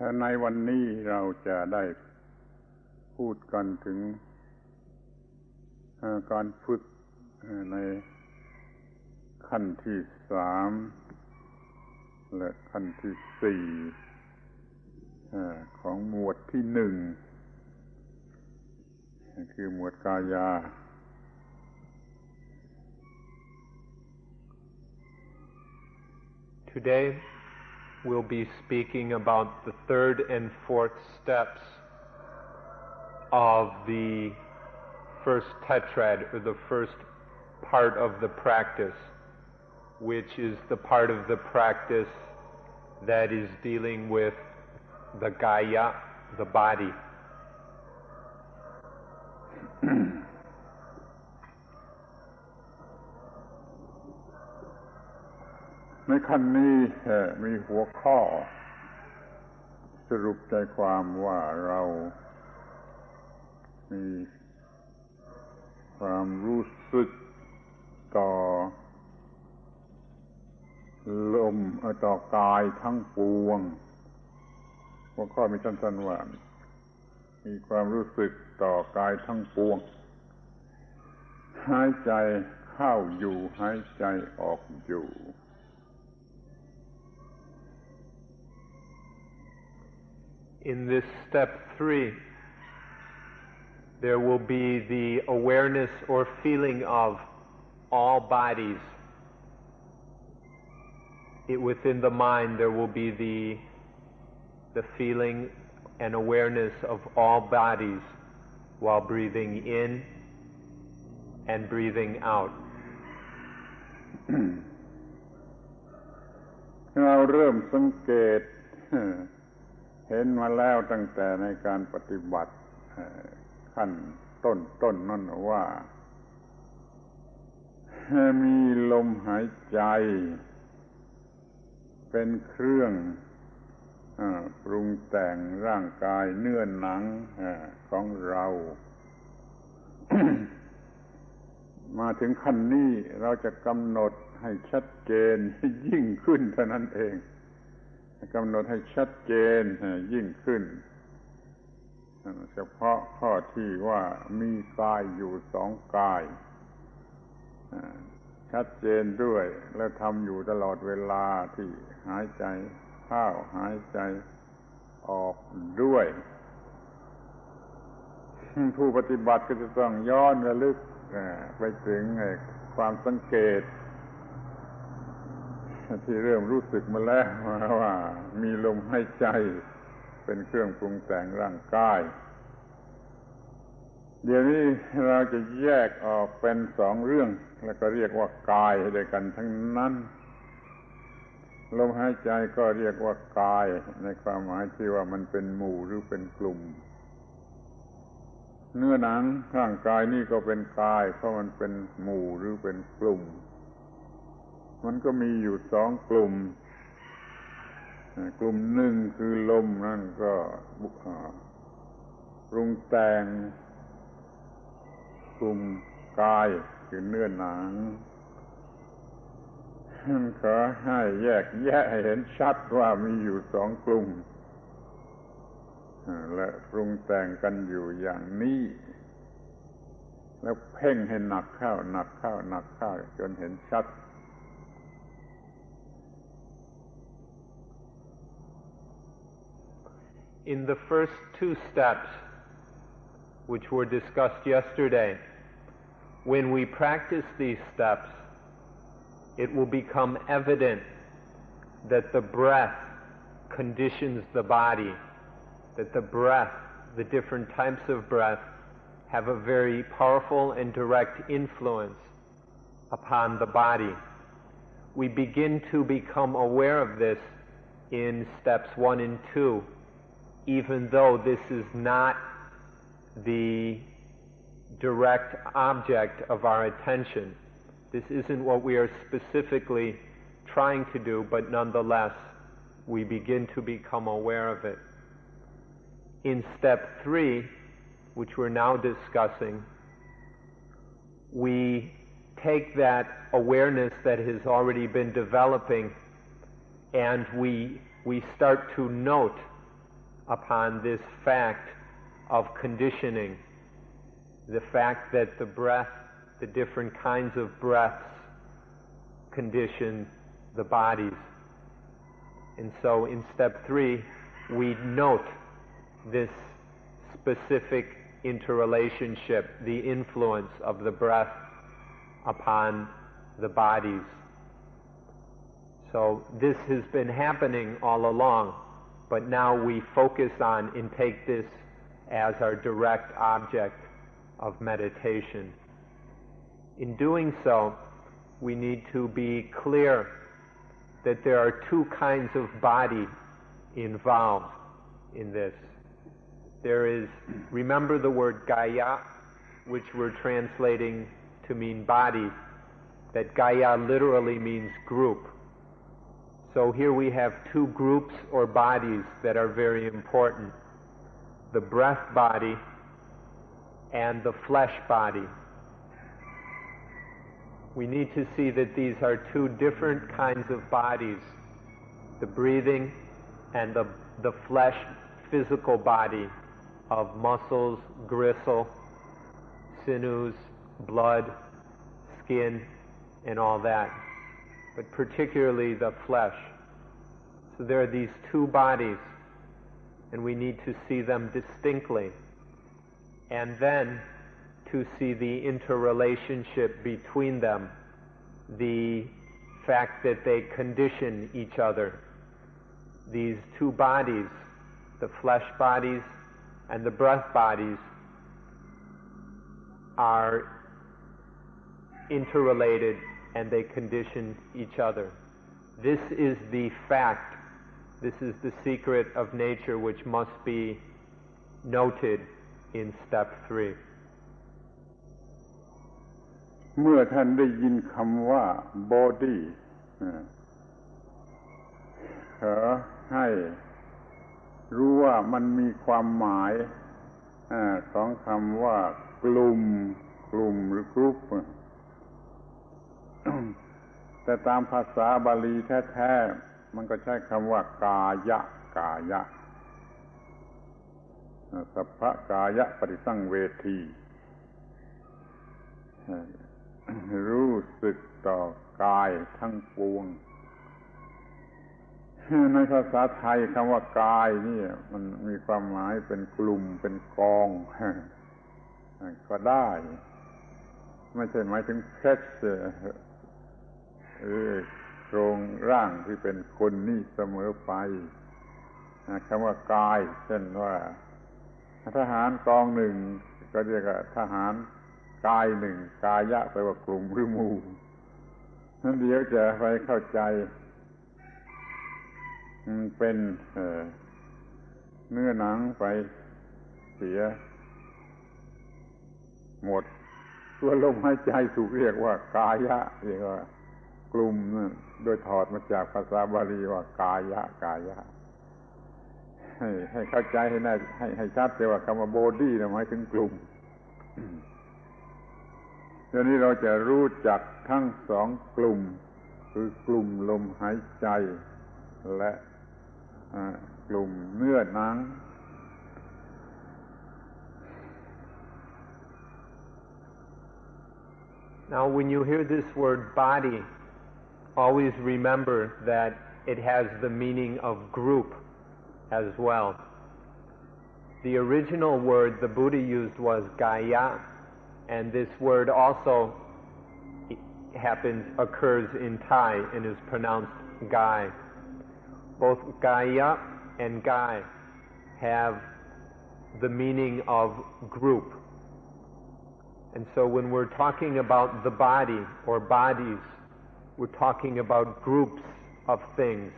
ในวันนี้เราจะได้พูดกันถึงการฝึกในขั้นที่3และขั้นที่4ของหมวดที่1คือหมวดกายาToday we'll be speaking about the third and fourth steps of the first tetrad, or the first part of the practice, which is the part of the practice that is dealing with the kaya, the body. ในขั้นนี้มีหัวข้อสรุปใจความว่าเรามีความรู้สึกต่อลมต่อกายทั้งปวงหัวข้อมีสั้นๆว่ามีความรู้สึกต่อกายทั้งปวงหายใจเข้าอยู่หายใจออกอยู่In this step 3, there will be the awareness or feeling of all bodies. Within the mind, there will be the feeling and awareness of all bodies while breathing in and breathing out. เราเริ่มสังเกตเห็นมาแล้วตั้งแต่ในการปฏิบัติขั้นต้นนั่นว่ามีลมหายใจเป็นเครื่องปรุงแต่งร่างกายเนื้อหนังของเรา มาถึงขั้นนี้เราจะกำหนดให้ชัดเจนยิ่งขึ้นเท่านั้นเองกำหนดให้ชัดเจนยิ่งขึ้นเฉพาะข้อที่ว่ามีกายอยู่2กายชัดเจนด้วยและทำอยู่ตลอดเวลาที่หายใจเข้าหายใจออกด้วยผู้ปฏิบัติก็จะต้องย้อนระลึกไปถึงความสังเกตที่เริ่มรู้สึกมาแล้วว่ามีลมหายใจเป็นเครื่องปรุงแต่งร่างกายเดี๋ยวนี้เราจะแยกออกเป็น2เรื่องแล้วก็เรียกว่ากายด้วยกันทั้งนั้นลมหายใจก็เรียกว่ากายในความหมายที่ว่ามันเป็นหมู่หรือเป็นกลุ่มเนื้อหนังร่างกายนี่ก็เป็นกายเพราะมันเป็นหมู่หรือเป็นกลุ่มมันก็มีอยู่2กลุ่มกลุ่มหนึ่งคือลมนั่นก็ปรุงแต่งกลุ่มกายคือเนื้อหนังขอให้แยกแยะให้เห็นชัดว่ามีอยู่2กลุ่มและปรุงแต่งกันอยู่อย่างนี้แล้วเพ่งให้หนักเข้าหนักเข้าหนักเข้าจนเห็นชัดIn the first 2 steps, which were discussed yesterday, when we practice these steps, it will become evident that the breath conditions the body, that the breath, the different types of breath, have a very powerful and direct influence upon the body. We begin to become aware of this in steps 1 and 2, even though this is not the direct object of our attention. This isn't what we are specifically trying to do, but nonetheless, we begin to become aware of it. In step 3, which we're now discussing, we take that awareness that has already been developing and we start to note upon this fact of conditioning, the fact that the breath, the different kinds of breaths, condition the bodies. And so in step 3, we note this specific interrelationship, the influence of the breath upon the bodies. So this has been happening all along, but now we focus on and take this as our direct object of meditation. In doing so, we need to be clear that there are 2 kinds of body involved in this. There is, remember the word Gaya, which we're translating to mean body, that Gaya literally means group. So here we have 2 groups or bodies that are very important. The breath body and the flesh body. We need to see that these are 2 different kinds of bodies, the breathing and the flesh physical body of muscles, gristle, sinews, blood, skin, and all that, but particularly the flesh. So there are these 2 bodies, and we need to see them distinctly, and then to see the interrelationship between them, the fact that they condition each other. These 2 bodies, the flesh bodies and the breath bodies, are interrelated and they condition each other. This is the fact, this is the secret of nature which must be noted in step 3. เมื่อท่านได้ยินคำว่า body ขอให้รู้ว่ามันมีความหมายของคำว่ากลุ่มหรือกรุ๊ป แต่ตามภาษาบาลีแท้ๆมันก็ใช้คำว่ากายะสัพพะกายะปฏิสังเวทีรู้สึกต่อกายทั้งปวงในภาษาไทยคำว่ากายนี่มันมีความหมายเป็นกลุ่มเป็นกองก็ได้ไม่ใช่หมายถึงเพชรหรือโครงร่างที่เป็นคนนี่เสมอไปคำว่ากายเช่นว่าทหารกองหนึ่งก็เรียกว่าทหารกายหนึ่งกายะแปลว่ากลุ่มหรือหมู่นั้นเดี๋ยวจะไปเข้าใจเป็นเนื้อหนังไปเสียหมดตัวลมหายใจถูกเรียกว่ากายะเรียกว่ากลุ่มโดยถอดมาจากภาษาบาลีว่ากายะให้เข้าใจให้แน่ให้ชัดเลยว่าคำว่า body หมายถึงกลุ่มเดี๋ยวนี้เราจะรู้จักทั้ง2กลุ่มคือกลุ่มลมหายใจและกลุ่มเนื้อหนัง Now when you hear this word body, always remember that it has the meaning of group as well. The original word the Buddha used was Gaya, and this word also occurs in Thai and is pronounced Gai. Both Gaya and Gai have the meaning of group. And so when we're talking about the body or bodies, we're talking about groups of things,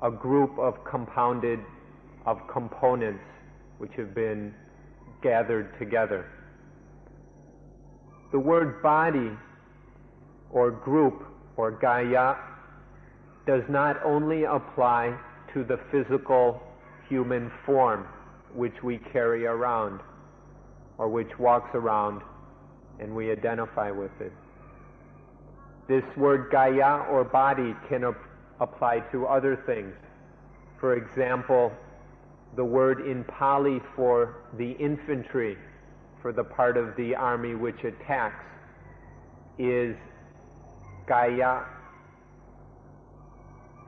a group of components which have been gathered together. The word body or group or Gaya does not only apply to the physical human form which we carry around or which walks around and we identify with it. This word Gaya or body can apply to other things. For example, the word in Pali for the infantry, for the part of the army which attacks, is Gaya,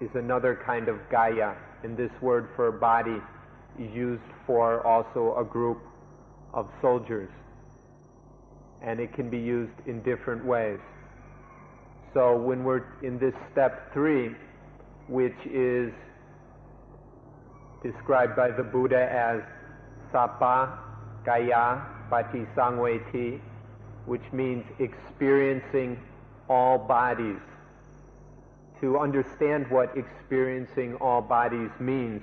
is another kind of Gaya. And this word for body is used for also a group of soldiers. And it can be used in different ways. So when we're in this step 3, which is described by the Buddha as Sappa Gaya Patisangveti, which means experiencing all bodies. To understand what experiencing all bodies means,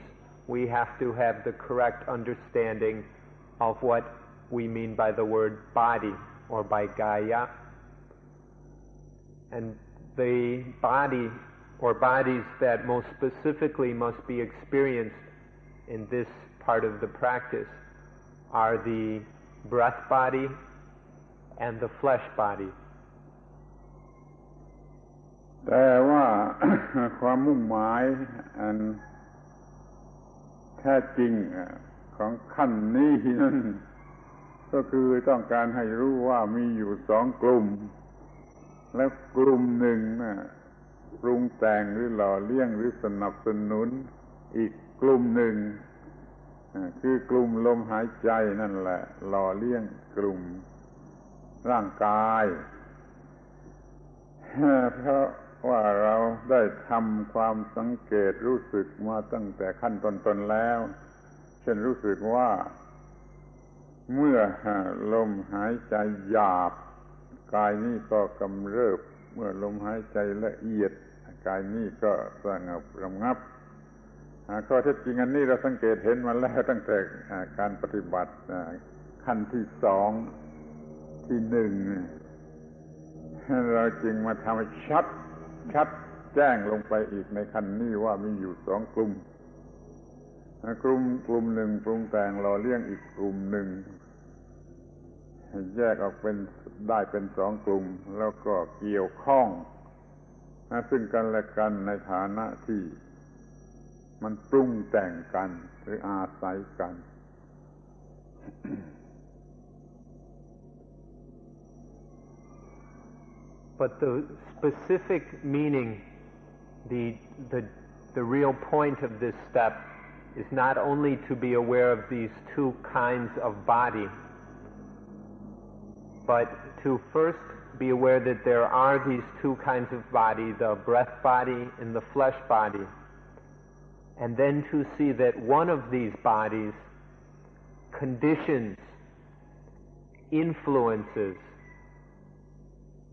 we have to have the correct understanding of what we mean by the word body, or by Gaya. And the body, or bodies that most specifically must be experienced in this part of the practice, are the breath body and the flesh body. แต่ว่า ความมุ่งหมายอันแท้จริงของขั้นนี้นั้นก็คือต้องการให้รู้ว่ามีอยู่2 กลุ่มแล้วกลุ่มหนึ่งปรุงแต่งหรือหล่อเลี้ยงหรือสนับสนุนอีกกลุ่มหนึ่งคือกลุ่มลมหายใจนั่นแหละหล่อเลี้ยงกลุ่มร่างกายเพราะว่าเราได้ทำความสังเกตรู้สึกมาตั้งแต่ขั้นต้นๆแล้วเช่นรู้สึกว่าเมื่อลมหายใจหยาบกายนี้ก็กำเริบเมื่อลมหายใจละเอียดกายนี้ก็สงบระงับข้อเท็จจริงอันนี้เราสังเกตเห็นมาแล้วตั้งแต่การปฏิบัติขั้นที่2ที่1เราจึงมาทำให้ชัดแจ้งลงไปอีกในขั้นนี้ว่ามีอยู่2 กลุ่มกลุ่มหนึ่งปรุงแต่งหล่อเลี้ยงอีกกลุ่มหนึ่งแยกออกเป็น2 กลุ่มแล้วก็เกี่ยวข้องซึ่งกันและกันในฐานะที่มันปรุงแต่งกันหรืออาศัยกัน But the specific meaning, the real point of this step is not only to be aware of these 2 kinds of body, but to first be aware that there are these 2 kinds of body, the breath body and the flesh body, and then to see that one of these bodies conditions, influences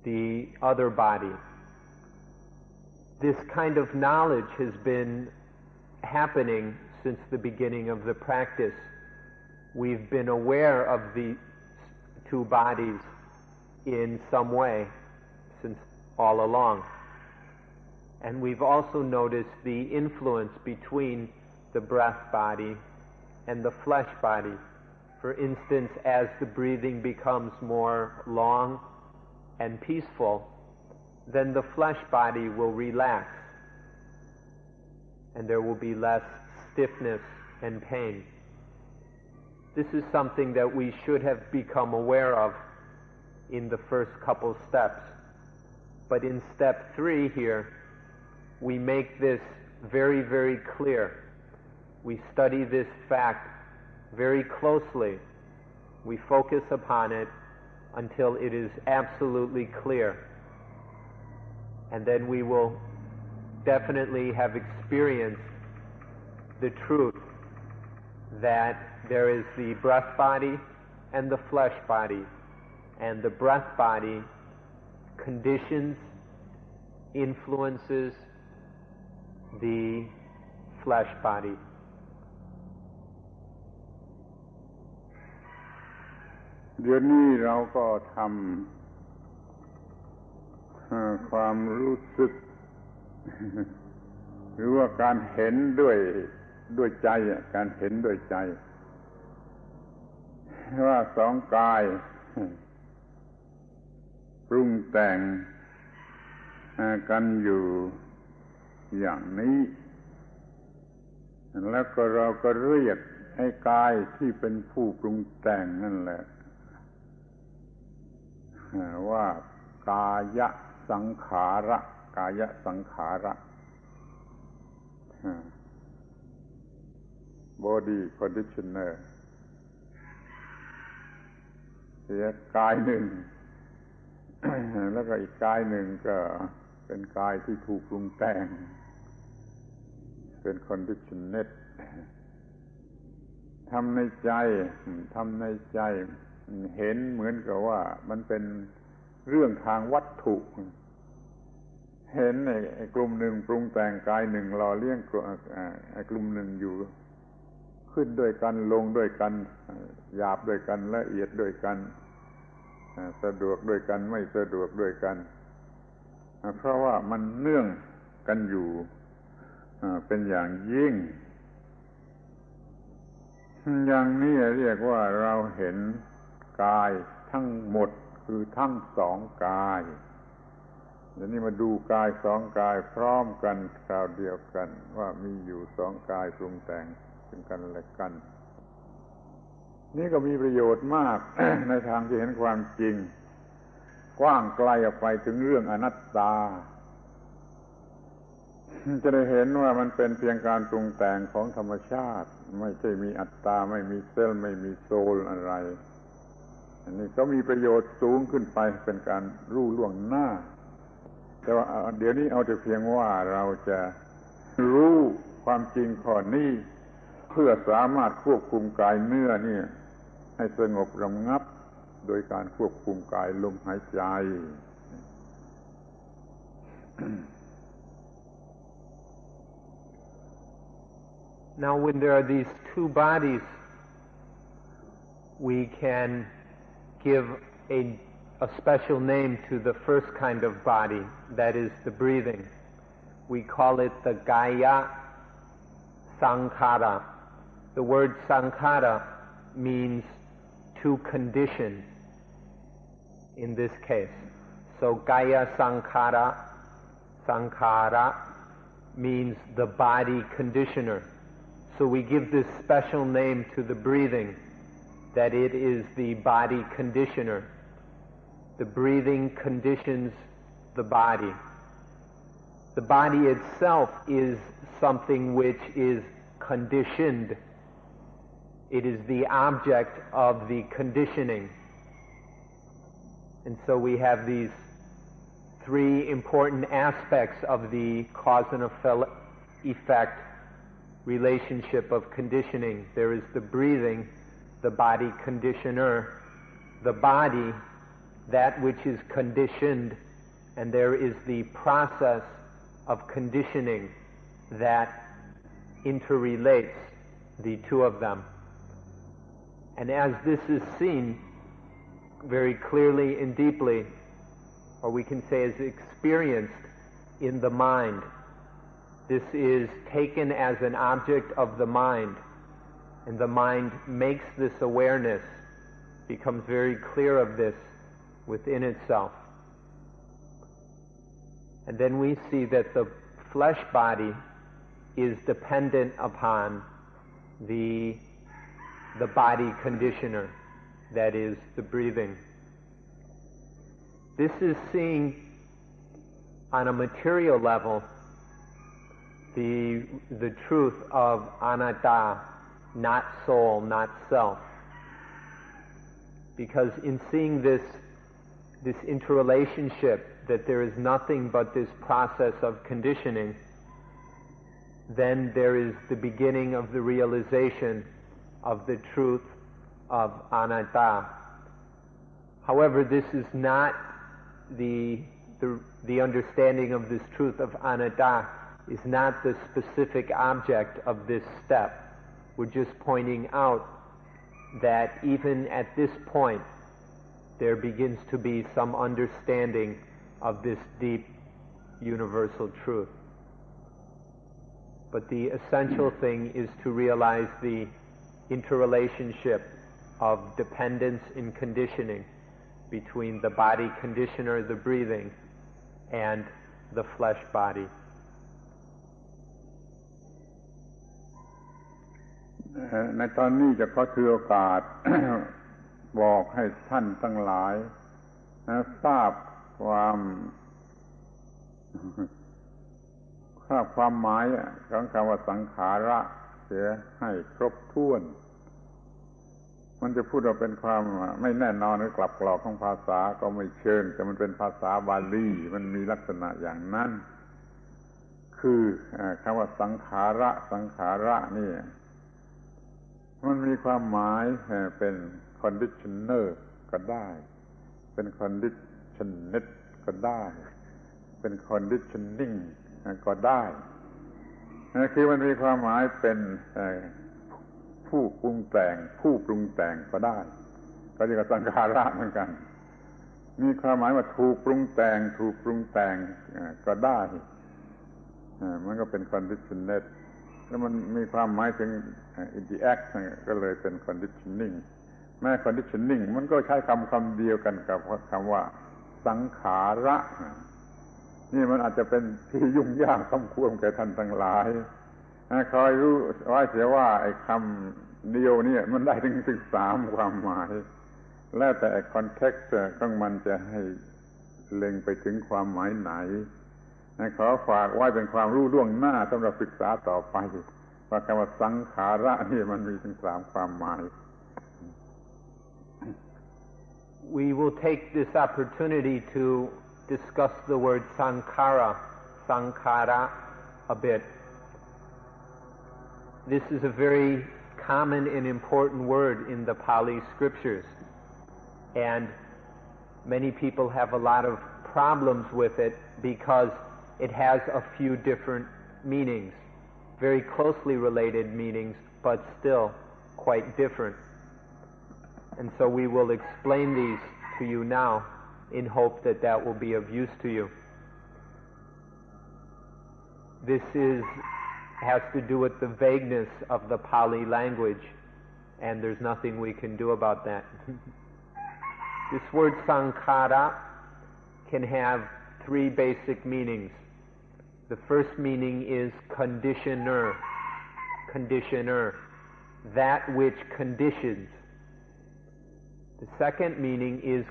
the other body. This kind of knowledge has been happening since the beginning of the practice. We've been aware of the 2 bodies in some way since all along. And we've also noticed the influence between the breath body and the flesh body. For instance, as the breathing becomes more long and peaceful, then the flesh body will relax and there will be less stiffness and pain. This is something that we should have become aware of in the first couple steps. But in step 3 here, we make this very, very clear. We study this fact very closely. We focus upon it until it is absolutely clear. And then we will definitely have experienced the truth that there is the breath body and the flesh body. And the breath body conditions, influences the flesh body. เดี๋ยวนี้เราก็ทำความรู้สึก หรือว่าการเห็นด้วยใจการเห็นด้วยใจว่า2 กายปรุงแต่งกันอยู่อย่างนี้แล้วก็เราก็เรียก ไอ้กายที่เป็นผู้ปรุงแต่งนั่นแหละว่ากายสังขารกายสังขาร body conditioner เสียกายหนึ่ง แล้วก็อีกกายหนึ่งก็เป็นกายที่ถูกปรุงแต่งเป็น conditioned ทำในใจเห็นเหมือนกับว่ามันเป็นเรื่องทางวัตถุเห็นไอ้กลุ่มหนึ่งปรุงแต่งกายหนึ่งหล่อเลี้ยงไอ้กลุ่มหนึ่งอยู่ขึ้นด้วยกันลงด้วยกันหยาบด้วยกันละเอียดด้วยกันสะดวกด้วยกันไม่สะดวกด้วยกันเพราะว่ามันเนื่องกันอยู่เป็นอย่างยิ่งอย่างนี้เรียกว่าเราเห็นกายทั้งหมดคือทั้งสองกายเดี๋ยวนี้มาดูกายสองกายพร้อมกันคราวเดียวกันว่ามีอยู่สองกายปรุงแต่งซึ่งกันและกันนี่ก็มีประโยชน์มาก ในทางที่เห็นความจริงกว้างไกลออกไปถึงเรื่องอนัตตาจะได้เห็นว่ามันเป็นเพียงการปรุงแต่งของธรรมชาติไม่ใช่มีอัตตาไม่มีเซลล์ไม่มีโซลอะไรอันนี้ก็มีประโยชน์สูงขึ้นไปเป็นการรู้ล่วงหน้าแต่ว่าเดี๋ยวนี้เอาแต่เพียงว่าเราจะรู้ความจริงข้อนี้เพื่อสามารถควบคุมกายเนื้อนี่ให้สงบระงับโดยการควบคุมกายลมหายใจ Now, when there are these two bodies, we can give a special name to the first kind of body, that is the breathing. We call it the Kaya Sankhara. The word Sankhara means to condition in this case. So Kaya Sankhara means the body conditioner. So we give this special name to the breathing, that it is the body conditioner. The breathing conditions the body. The body itself is something which is conditioned. It is the object of the conditioning. And so we have these three important aspects of the cause and effect relationship of conditioning. There is the breathing, the body conditioner, the body, that which is conditioned, and there is the process of conditioning that interrelates the two of them. And as this is seen very clearly and deeply, or we can say is experienced in the mind, this is taken as an object of the mind, and the mind makes this awareness, becomes very clear of this within itself. And then we see that the flesh body is dependent upon the body conditioner, that is the breathing. This is seeing on a material level the truth of anatta, not soul, not self. Because in seeing this interrelationship, that there is nothing but this process of conditioning, then there is the beginning of the realization of the truth of anatta. However, this is not the understanding of this truth of anatta is not the specific object of this step. We're just pointing out that even at this point there begins to be some understanding of this deep universal truth. But the essential thing is to realize the interrelationship of dependence in conditioning between the body conditioner, the breathing, and the flesh body. ในตอนนี้จะขอถือโอกาส บอกให้ท่านทั้งหลายทราบความหมายของคำว่าสังขาระเสียให้ครบถ้วนมันจะพูดว่าเป็นความไม่แน่นอนหรือกลับกรอกของภาษาก็ไม่เชิงแต่มันเป็นภาษาบาลีมันมีลักษณะอย่างนั้นคือคำว่าสังขาระนี่มันมีความหมายเป็น conditioner ก็ได้เป็น conditioned ก็ได้เป็น conditioning ก็ได้คือมันมีความหมายเป็นผู้ปรุงแต่งก็ได้ก็เรียกว่าสังขาระเหมือนกันมีความหมายว่าถูกปรุงแต่งก็ได้มันก็เป็น conditioned แล้วมันมีความหมายถึง in the act ก็เลยเป็น conditioning แม้ conditioning มันก็ใช้คำเดียวกันกับคำว่าสังขาระนี่มันอาจจะเป็นที่ยุ่งยากสมควรแก่ท่านทั้งหลายคอยรู้ไว้เสียว่าไอ้คำเดียวนี่มันได้ถึง3ความหมายแล้วแต่ไอ้ context ของมันจะให้เล็งไปถึงความหมายไหนขอฝากไว้เป็นความรู้ล่วงหน้าสำหรับศึกษาต่อไปว่าคำว่าสังขาระนี่มันมีถึง3ความหมาย We will take this opportunity to discuss the word sankhara a bit. This is a very common and important word in the Pali scriptures, and many people have a lot of problems with it because it has a few different meanings, very closely related meanings, but still quite different. And so we will explain these to you now in hope that that will be of use to you. This has to do with the vagueness of the Pali language, and there's nothing we can do about that. This word sankhara can have 3 basic meanings. The first meaning is conditioner, that which conditions. The second meaning is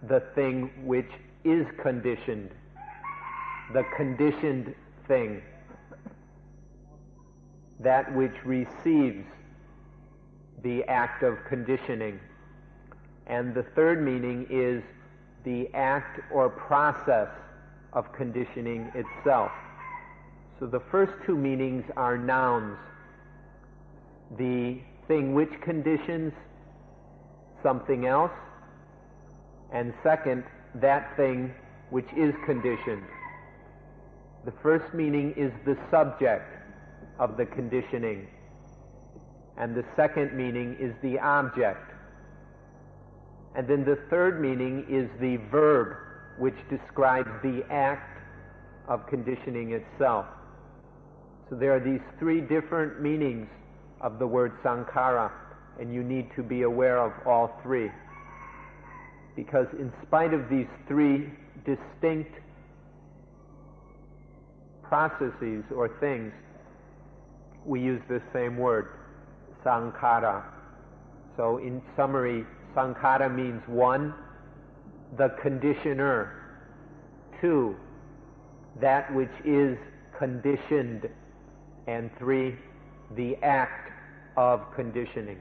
the thing which is conditioned, the conditioned thing, that which receives the act of conditioning. And the third meaning is the act or process of conditioning itself. So the first 2 meanings are nouns. The thing which conditions something else, and second, that thing which is conditioned. The first meaning is the subject of the conditioning, and the second meaning is the object. And then the third meaning is the verb which describes the act of conditioning itself. So there are these 3 different meanings of the word sankhara, and you need to be aware of all 3. Because in spite of these 3 distinct processes or things, we use the same word, sankhara. So in summary, sankhara means 1, the conditioner; 2, that which is conditioned; and 3, the act of conditioning.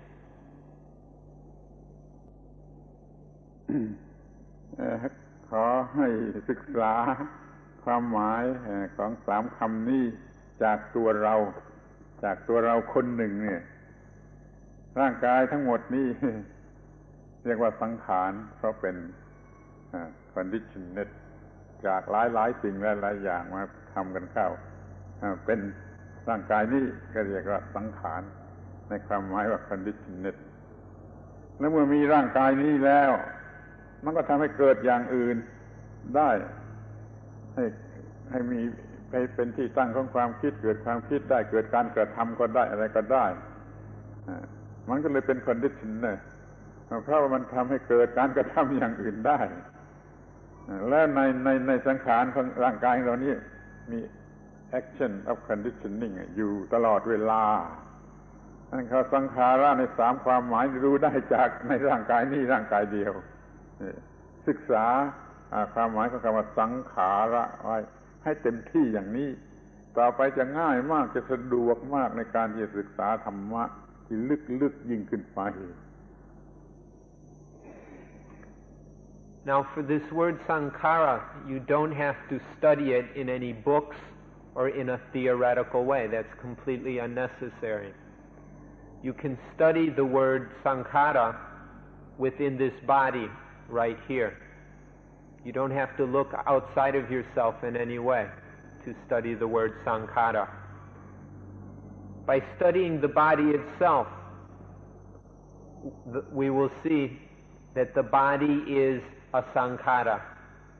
ขอให้ศึกษาความหมายของ3คำนี้จากตัวเราคนหนึ่งเนี่ยร่างกายทั้งหมดนี่เรียกว่าสังขารเพราะเป็นconditioned จากหลายสิ่งหลายอย่างมาทำกันเข้าเป็นร่างกายนี้ก็เรียกว่าสังขารในความหมายว่า conditioned แล้วเมื่อมีร่างกายนี้แล้วมันก็ทำให้เกิดอย่างอื่นได้ให้มีไปเป็นที่ตั้งของความคิดเกิดความคิดได้เกิดการกระทำก็ได้อะไรก็ได้มันก็เลยเป็น condition เพราะว่ามันทำให้เกิดการกระทำอย่างอื่นได้และในสังขารของร่างกายเรานี้มี action of conditioning อยู่ตลอดเวลา นั่นเขาสังขารในสามความหมายรู้ได้จากในร่างกายนี้ร่างกายเดียวศึกษาความหมายของคำว่าสังขารไว้ให้เต็มที่อย่างนี้ต่อไปจะง่ายมากจะสะดวกมากในการที่จะศึกษาธรรมะที่ลึกยิ่งขึ้นไป Now for this word sankhara, you don't have to study it in any books or in a theoretical way. That's completely unnecessary. You can study the word sankhara within this body right here. You don't have to look outside of yourself in any way to study the word sankhara. By studying the body itself, we will see that the body is a sankhara.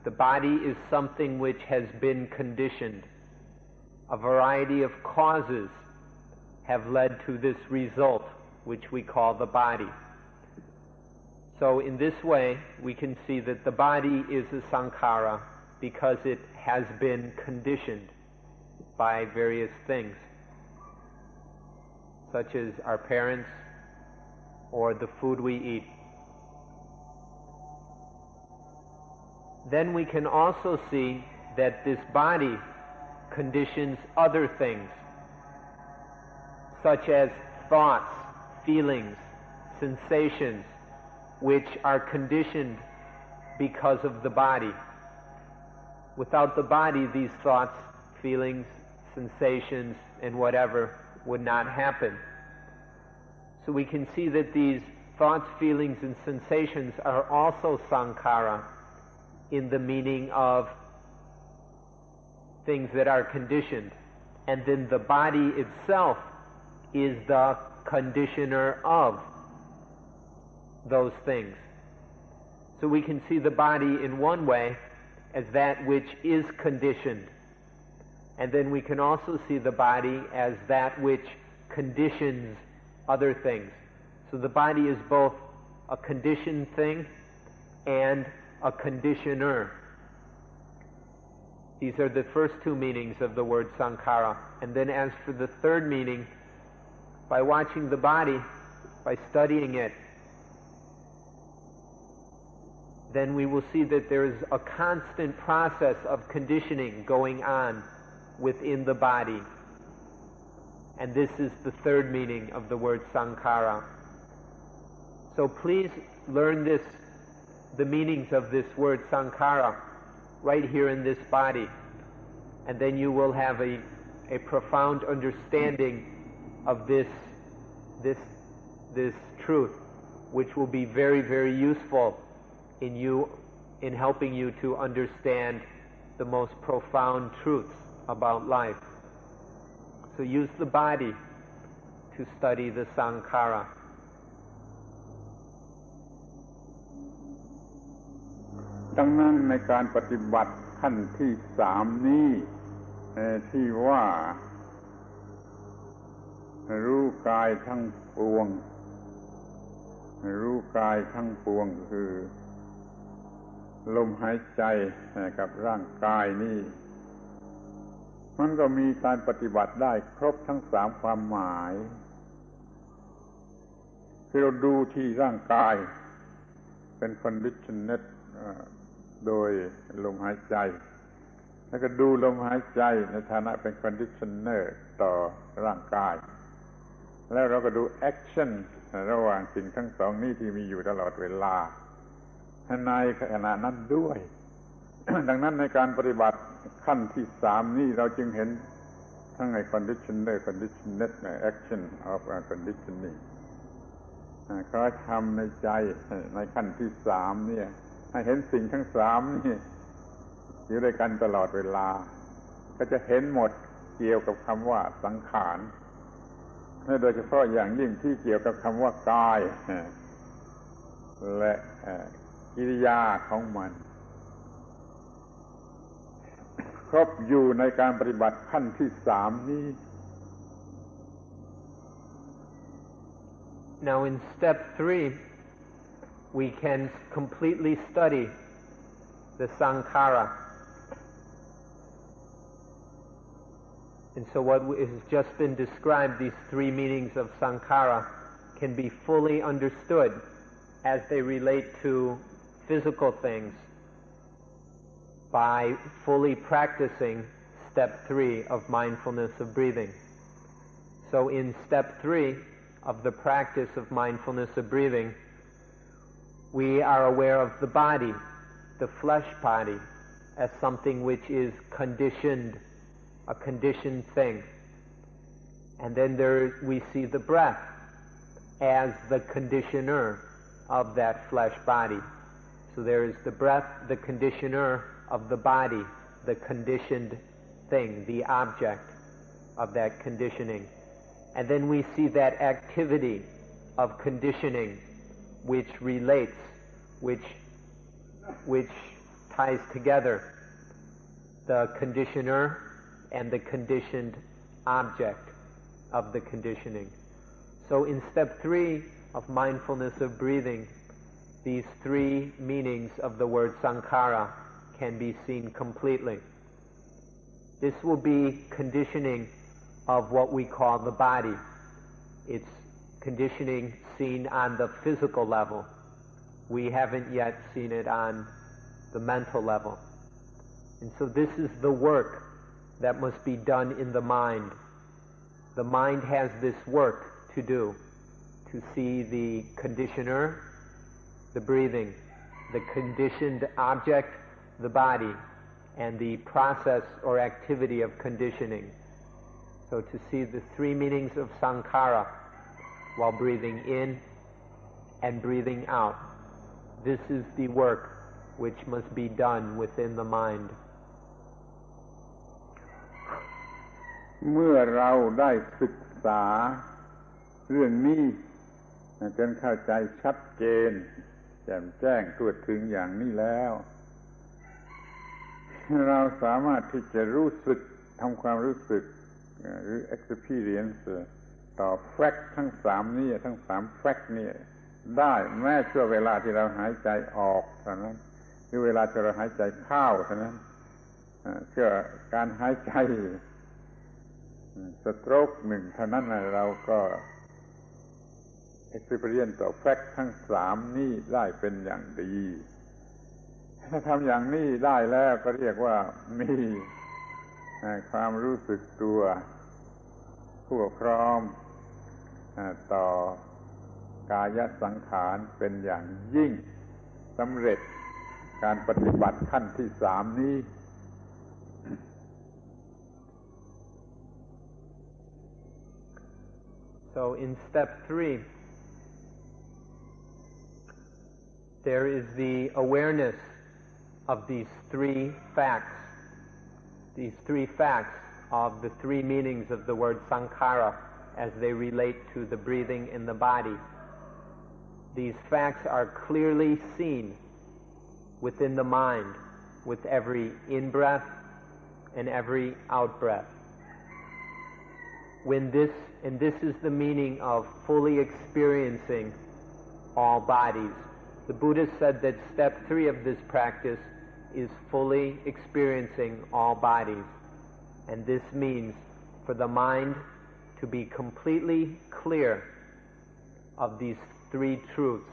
The body is something which has been conditioned. A variety of causes have led to this result, which we call the body. So in this way, we can see that the body is a sankhara because it has been conditioned by various things, such as our parents or the food we eat. Then we can also see that this body conditions other things, such as thoughts, feelings, sensations, which are conditioned because of the body. Without the body, these thoughts, feelings, sensations, and whatever would not happen. So we can see that these thoughts, feelings, and sensations are also sankhara in the meaning of things that are conditioned. And then the body itself is the conditioner of those things. So we can see the body in one way as that which is conditioned. And then we can also see the body as that which conditions other things. So the body is both a conditioned thing and a conditioner. These are the first two meanings of the word sankhara. And then as for the third meaning, by watching the body, by studying it, then we will see that there is a constant process of conditioning going on within the body. And this is the third meaning of the word sankhara. So please learn this, the meanings of this word sankhara, right here in this body. And then you will have a profound understanding of this truth, which will be very, very useful in helping you to understand the most profound truths about life. So use the body to study the sankhara. ดังนั้นในการปฏิบัติขั้นที่สามนี้ที่ว่ารู้กายทั้งปวงรู้กายทั้งปวงคือลมหายใจกับร่างกายนี่มันก็มีการปฏิบัติได้ครบทั้งสามความหมายคือเราดูที่ร่างกายเป็น conditioned โดยลมหายใจแล้วก็ดูลมหายใจในฐานะเป็น conditioner ต่อร่างกายแล้วเราก็ดู action ระหว่างสิ่งทั้งสองนี้ที่มีอยู่ตลอดเวลาในขณะนั้นด้วย ดังนั้นในการปฏิบัติขั้นที่สามนี้เราจึงเห็นทั้งใน conditioner conditioned action of conditioning เขาทำในใจในขั้นที่สามเนี่ยให้เห็นสิ่งทั้งสามนี่อยู่ด้วยกันตลอดเวลาก็จะเห็นหมดเกี่ยวกับคำว่าสังขารและโดยเฉพาะอย่างยิ่งที่เกี่ยวกับคำว่ากายและกิริยาของมันครบอยู่ในการปฏิบัติขั้นที่สามนี้ Now in step 3 we can completely study the sankhara. And so what has just been described, these three meanings of sankhara, can be fully understood as they relate to physical things by fully practicing step 3 of mindfulness of breathing. So in step 3 of the practice of mindfulness of breathing, we are aware of the body, the flesh body, as something which is conditioned, a conditioned thing. And then we see the breath as the conditioner of that flesh body. So there is the breath, the conditioner of the body, the conditioned thing, the object of that conditioning. And then we see that activity of conditioning which relates, which ties together the conditioner and the conditioned object of the conditioning. So in step 3 of mindfulness of breathing, these three meanings of the word sankhara can be seen completely. This will be conditioning of what we call the body. It's conditioning seen on the physical level. We haven't yet seen it on the mental level. And so this is the work that must be done in the mind. The mind has this work to do, to see the conditioner, the breathing, the conditioned object, the body, and the process or activity of conditioning. So to see the three meanings of sankhara while breathing in and breathing out. This is the work which must be done within the mind. เมื่อเราได้ศึกษาเรื่องนี้จนเข้าใจชัดเจนแจ่มแจ้งทั่วถึงอย่างนี้แล้วเราสามารถที่จะรู้สึกทำความรู้สึกหรือ experience ต่อ fact ทั้ง3นี้ทั้ง3 fact นี้ได้แม้ชั่วเวลาที่เราหายใจออกเท่านั้นหรือเวลาที่เราหายใจเข้าเท่านั้นเชื่อการหายใจสโตรกหนึ่งเท่านั้นเราก็ experience ต่อ fact ทั้ง3นี้ได้เป็นอย่างดีถ้าทำอย่างนี้ได้แล้วก็เรียกว่ามีความรู้สึกตัวทั่วพร้อมต่อกายสังขารเป็นอย่างยิ่งสำเร็จการปฏิบัติขั้นที่3นี้ So in step 3, there is the awareness of these three facts of the three meanings of the word sankhara as they relate to the breathing in the body. These facts are clearly seen within the mind with every in-breath and every out-breath. And this is the meaning of fully experiencing all bodies. The Buddha said that step 3 of this practice is fully experiencing all bodies. And this means for the mind to be completely clear of these three truths.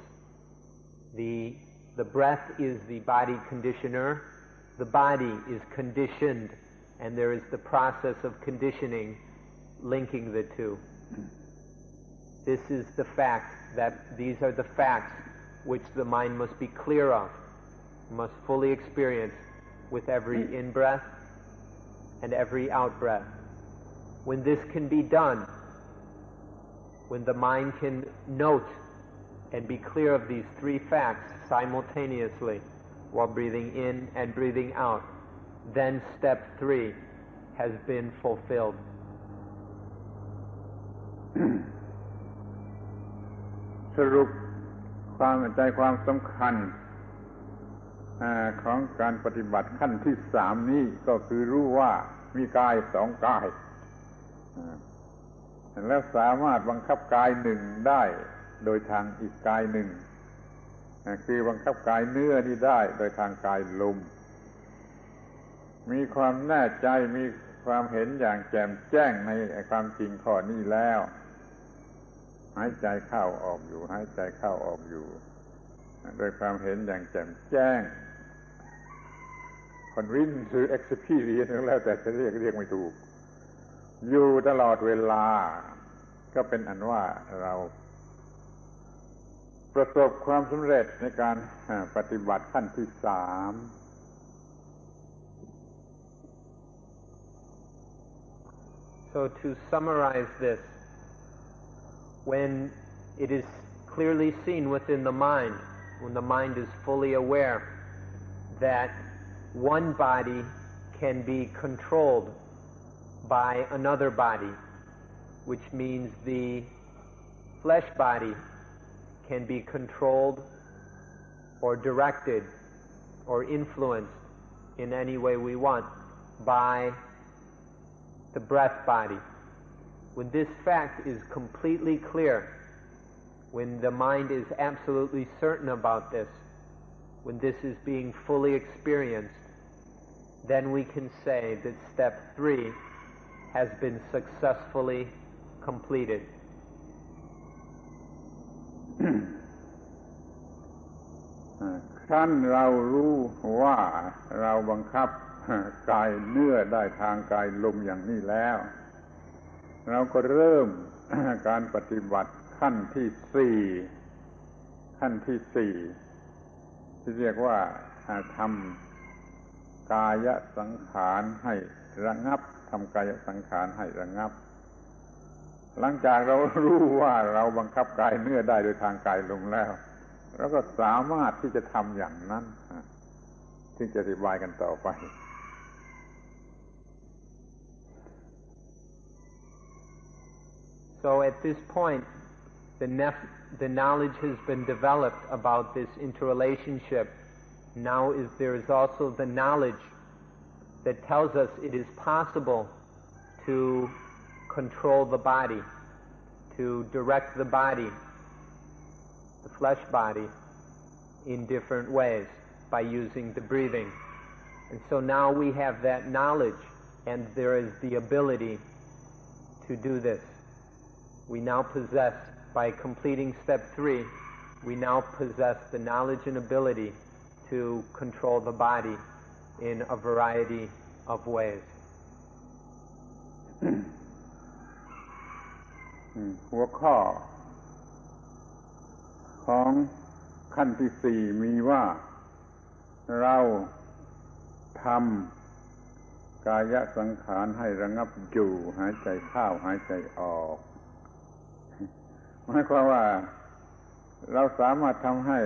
The breath is the body conditioner, the body is conditioned, and there is the process of conditioning linking the two. This is the fact that these are the facts which the mind must be clear of, must fully experience with every in-breath and every out-breath. When this can be done, when the mind can note and be clear of these three facts simultaneously while breathing in and breathing out, then step 3 has been fulfilled. สรุปความใจความสำคัญของการปฏิบัติขั้นที่3นี้ก็คือรู้ว่ามีกาย2กายแล้วสามารถบังคับกายหนึ่งได้โดยทางอีกกายหนึ่งคือบังคับกายเนื้อนี้ได้โดยทางกายลมมีความแน่ใจมีค ความเห็นอย่างแจ่มแจ้งในความจริงข้อนี้แล้วหายใจเข้าออกอยู่หายใจเข้าออกอยู่โดยความเห็นอย่างแจ่มแจ้ง convince หรือ experience แล้วแต่จะเรียกไม่ถูกอยู่ตลอดเวลาก็เป็นอันว่าเราประสบความสำเร็จในการปฏิบัติขั้นที่สาม So to summarize this, when it is clearly seen within the mind, when the mind is fully aware that one body can be controlled by another body, which means the flesh body can be controlled or directed or influenced in any way we want by the breath body. When this fact is completely clear, when the mind is absolutely certain about this, when this is being fully experienced, then we can say that step 3 has been successfully completed. ขั้นเรารู้ว่าเราบังคับกายเนื้อได้ทางกายลมอย่างนี้แล้วเราก็เริ่มการปฏิบัติขั้นที่สี่ที่เรียกว่าทำกายสังขารให้ระงับทำกายสังขารให้ระงับหลังจากเรารู้ว่าเราบังคับกายเนื้อได้โดยทางกายลมแล้วเราก็สามารถที่จะทำอย่างนั้นที่จะอธิบายกันต่อไป So at this point, the knowledge has been developed about this interrelationship. Now there is also the knowledge that tells us it is possible to control the body, to direct the body, the flesh body, in different ways by using the breathing. And so now we have that knowledge, and there is the ability to do this. We now possess, by completing step 3, we now possess the knowledge and ability to control the body in a variety of ways. หัวข้อของขั้นที่ 4มีว่าเราทำกายสังขารให้ระงับอยู่หายใจเข้าหายใจออกหมายความว่าเราสามารถทำให้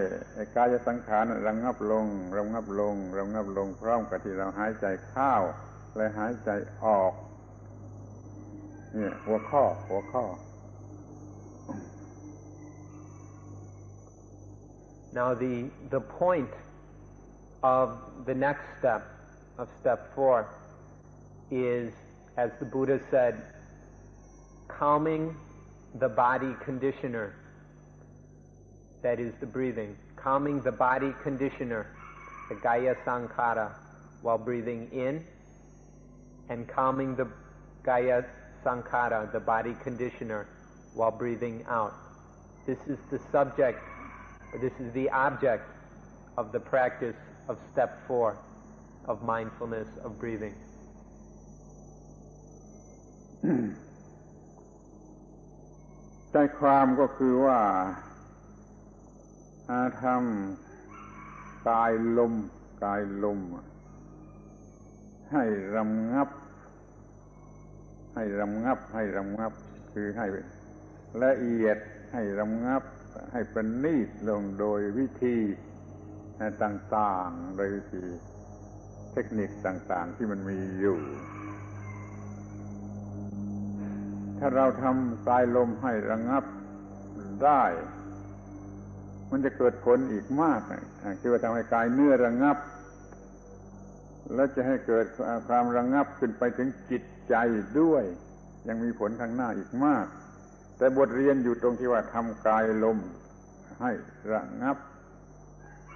กายสังขารระงับลงระงับลงระงับลงพร้อมกับที่เราหายใจเข้าและหายใจออกเนี่ยหัวข้อNow the point of the next step, of step 4, is, as the Buddha said, calming the body conditioner, that is the breathing, calming the body conditioner, the Gaya Sankhara, while breathing in, and calming the Gaya Sankhara, the body conditioner, while breathing out. This is the subject, or this is the object of the practice of step 4 of mindfulness of breathing. ใจความก็คือว่าทำกายลมให้ระงับคือให้ละเอียดให้ระงับให้ประณีตลงโดยวิธีต่างๆโดยวิธีเทคนิคต่างๆที่มันมีอยู่ถ้าเราทำกายลมให้ระงับได้มันจะเกิดผลอีกมากคือว่าทำให้กายเนื้อระงับแล้วจะให้เกิดความระงับขึ้นไปถึงจิตใจด้วยยังมีผลข้างหน้าอีกมากแต่บทเรียนอยู่ตรงที่ว่าทำกายลมให้ระงับ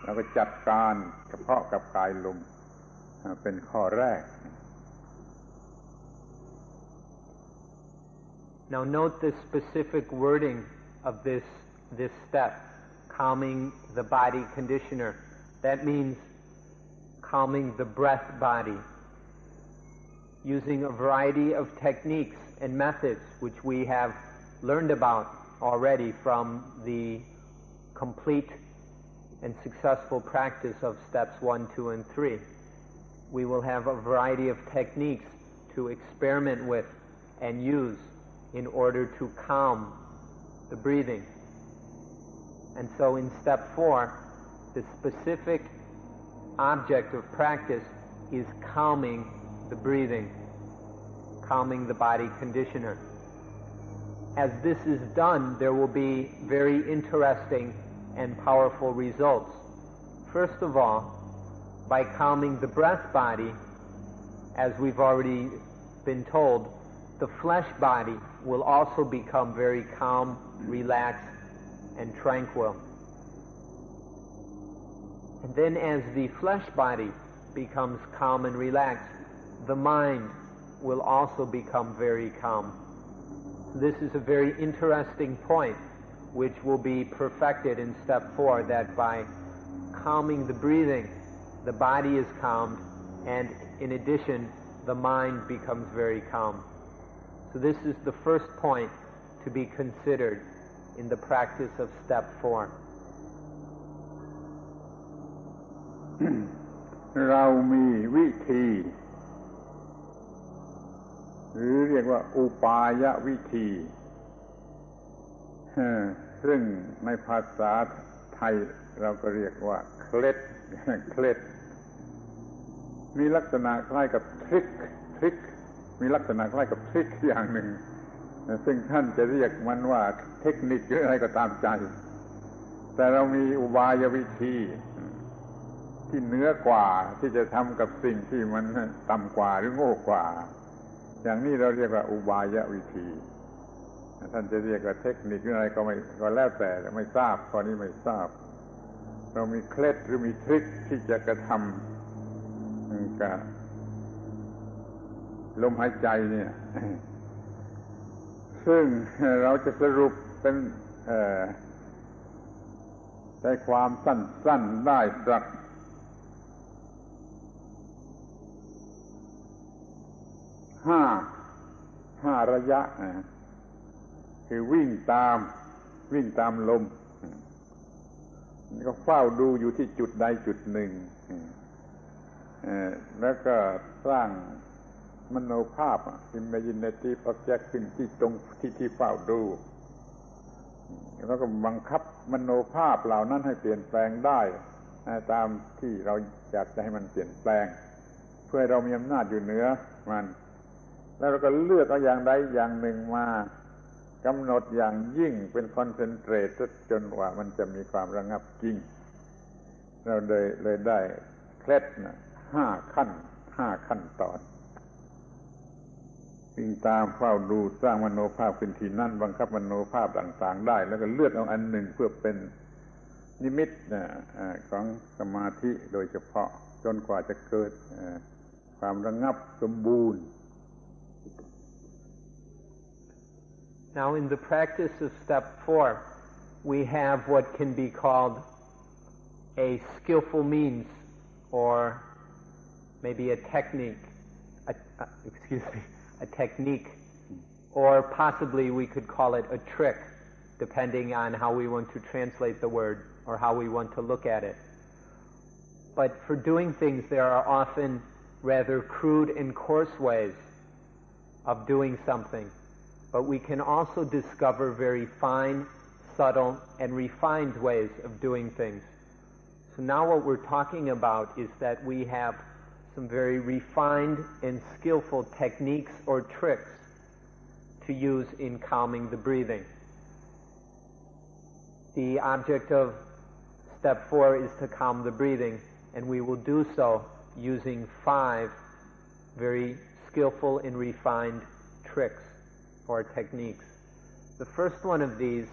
แล้วก็จัดการเฉพาะกับกายลมเป็นข้อแรก Now note the specific wording of this step, calming the body conditioner. That means calming the breath body, using a variety of techniques and methods which we have learned about already from the complete and successful practice of steps 1, 2, and 3. We will have a variety of techniques to experiment with and use in order to calm the breathing. And so in step 4, the specific object of practice is calming the breathing, calming the body conditioner. As this is done, there will be very interesting and powerful results. First of all, by calming the breath body, as we've already been told, the flesh body will also become very calm, relaxed, and tranquil. And then as the flesh body becomes calm and relaxed, the mind will also become very calm. This is a very interesting point which will be perfected in step 4, that by calming the breathing, the body is calmed, and in addition, the mind becomes very calm. So this is the first point to be considered in the practice of step 4. เรามีวิธีหรือเรียกว่าอุปายวิธีซึ่งในภาษาไทยเราก็เรียกว่าเคล็ดมีลักษณะคล้ายกับทริคมีลักษณะคล้ายกับทริคอย่างหนึ่งซึ่งท่านจะเรียกมันว่าเทคนิคหรืออะไรก็ตามใจแต่เรามีอุบายวิธีที่เหนือกว่าที่จะทำกับสิ่งที่มันต่ำกว่าหรือโง่กว่าอย่างนี้เราเรียกว่าอุบายวิธีท่านจะเรียกว่าเทคนิคหรืออะไรก็แล้วแต่ไม่ทราบข้อนี้ไม่ทราบเรามีเคล็ดหรือมีทริคที่จะกระทำกับลมหายใจเนี่ยซึ่งเราจะสรุปเป็นใจความสั้นๆได้สักห้าระยะคือวิ่งตามลมก็เฝ้าดูอยู่ที่จุดใดจุดหนึ่งแล้วก็สร้างมโนภาพ imaginative object ขึ้นที่ตรงที่เฝ้าดูแล้วก็บังคับมโนภาพเหล่านั้นให้เปลี่ยนแปลงได้ตามที่เราอยากจะให้มันเปลี่ยนแปลงเพื่อให้เรามีอำนาจอยู่เหนือมันแล้วเราก็เลือกเอาอย่างใดอย่างหนึ่งมากำหนดอย่างยิ่งเป็นคอนเซนเทรตจนกว่ามันจะมีความระงับจริงเราเลยได้เคล็ด5 ขั้นตอนวิ่งตามเฝ้าดูสร้างมโนภาพขึ้นที่นั่นบังคับมโนภาพต่างๆได้แล้วก็เลือกเอาอันหนึ่งเพื่อเป็นนิมิตของสมาธิโดยเฉพาะจนกว่าจะเกิดความระงับสมบูรณ์ Now in the practice of step 4, we have what can be called a skillful means, or maybe a technique, or possibly we could call it a trick, depending on how we want to translate the word or how we want to look at it. But for doing things, there are often rather crude and coarse ways of doing something. But we can also discover very fine, subtle, and refined ways of doing things. So now what we're talking about is that we have some very refined and skillful techniques or tricks to use in calming the breathing. The object of step 4 is to calm the breathing, and we will do so using 5 very skillful and refined tricks or techniques. The first one of these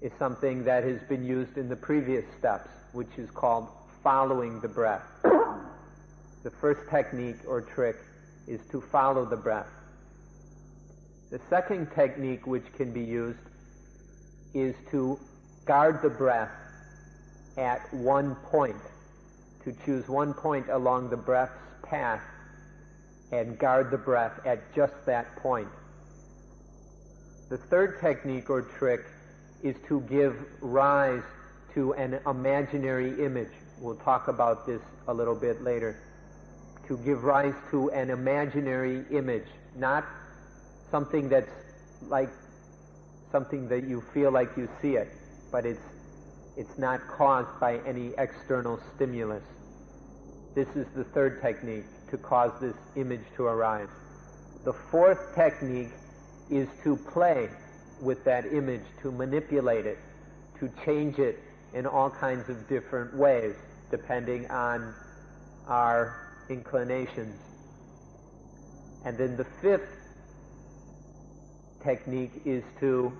is something that has been used in the previous steps, which is called following the breath. The first technique or trick is to follow the breath. The second technique which can be used is to guard the breath at one point, to choose one point along the breath's path and guard the breath at just that point. The third technique or trick is to give rise to an imaginary image. We'll talk about this a little bit later. To give rise to an imaginary image, not something that's like something that you feel like you see it, but it's not caused by any external stimulus. This is the third technique, to cause this image to arise. The fourth technique is to play with that image, to manipulate it, to change it in all kinds of different ways, depending on our inclinations. And then the fifth technique is to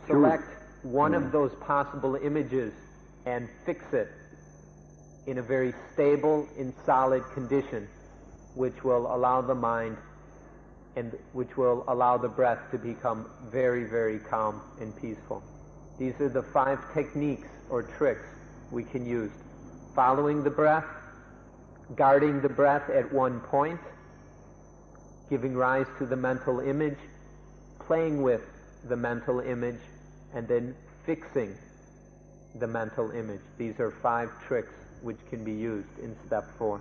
select one of those possible images and fix it in a very stable and solid condition, which will allow the mind and which will allow the breath to become very, very calm and peaceful. These are the 5 techniques or tricks we can use. Following the breath, guarding the breath at one point, giving rise to the mental image, playing with the mental image, and then fixing the mental image. These are 5 tricks which can be used in step 4.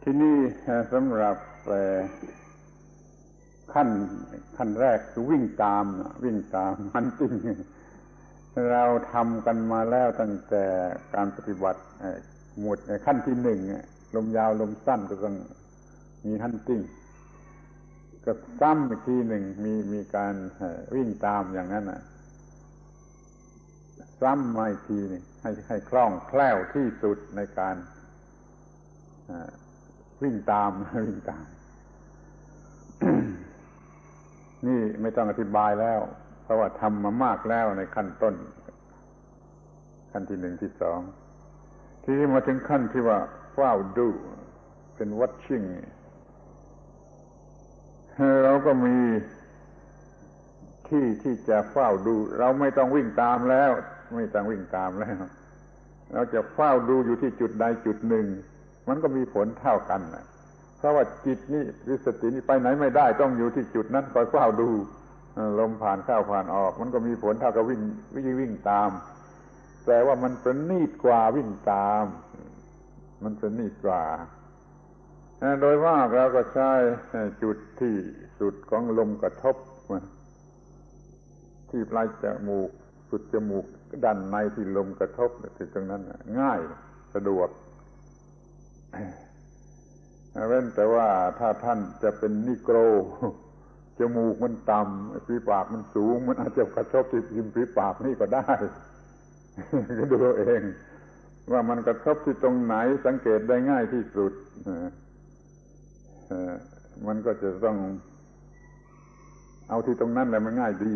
ที่นี่สำหรับขั้นแรกคือวิ่งตามมันจริงเราทำกันมาแล้วตั้งแต่การปฏิบัติหมวดขั้นที่1ลมยาวลมสั้นก็ต้องมีฮันติ้งก็ซ้ำอีกทีหนึ่งมีการวิ่งตามอย่างนั้นซ้ำมาอีกทีนึงให้คล่องแคล่วที่สุดในการวิ่งตาม นี่ไม่ต้องอธิบายแล้วเพราะว่าทำมามากแล้วในขั้นต้นขั้นที่1ที่2ที่มาถึงขั้นที่ว่าเฝ้าดูเป็น watching เราก็มีที่จะเฝ้าดูเราไม่ต้องวิ่งตามแล้วเราจะเฝ้าดูอยู่ที่จุดใดจุดหนึ่งมันก็มีผลเท่ากันนะเพราะว่าจิตนี่หรือสตินี่ไปไหนไม่ได้ต้องอยู่ที่จุดนั้นคอยเฝ้าดูลมผ่านเข้าผ่านออกมันก็มีผลเท่ากับวิ่งตามแต่ว่ามันประณีตกว่าวิ่งตามมันประณีตกว่าโดยมากเราก็ใช้จุดที่สุดของลมกระทบที่ปลายจมูกสุดจมูกด้านในที่ลมกระทบที่ตรงนั้นง่ายสะดวกเว้นแต่ว่าถ้าท่านจะเป็นนิโกรจมูกมันต่ำฝีปากมันสูงมันอาจจะกระทบที่ริมฝีปากนี่ก็ได้ก็ดูเองว่ามันกระทบที่ตรงไหนสังเกตได้ง่ายที่สุดมันก็จะต้องเอาที่ตรงนั้นแหละมันง่ายดี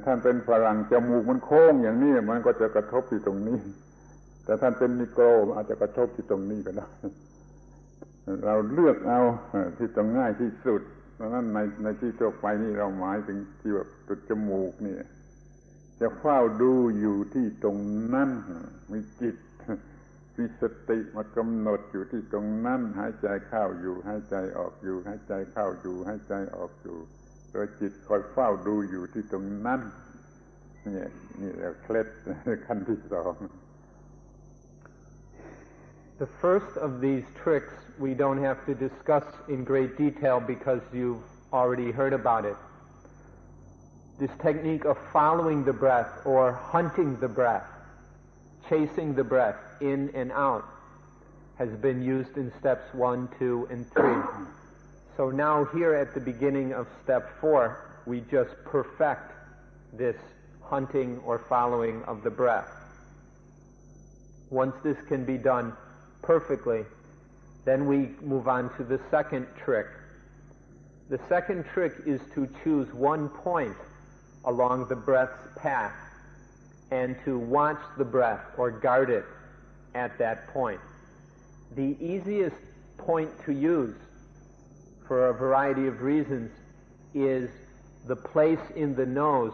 ท่านเป็นฝรั่งจมูกมันโค้งอย่างนี้มันก็จะกระทบที่ตรงนี้แต่ท่านเป็นนิโกรอาจจะกระทบที่ตรงนี้ก็ได้เราเลือกเอาที่ตรงง่ายที่สุดเพราะนั้นในที่ทั่วไปนี่เราหมายถึงที่แบบจุดจมูกนี่จะเฝ้าดูอยู่ที่ตรงนั้นมีจิตมีสติมากำหนดอยู่ที่ตรงนั้นหายใจเข้าอยู่หายใจออกอยู่หายใจเข้าอยู่หายใจออกอยู่โดยจิตคอยเฝ้าดูอยู่ที่ตรงนั้นนี่แหละเคล็ดขั้นที่2 The first of these tricks we don't have to discuss in great detail because you've already heard about it. This technique of following the breath or hunting the breath, chasing the breath in and out, has been used in steps 1, 2, and 3. So now here at the beginning of step 4, we just perfect this hunting or following of the breath. Once this can be done perfectly, then we move on to the second trick. The second trick is to choose one point along the breath's path and to watch the breath or guard it at that point. The easiest point to use for a variety of reasons is the place in the nose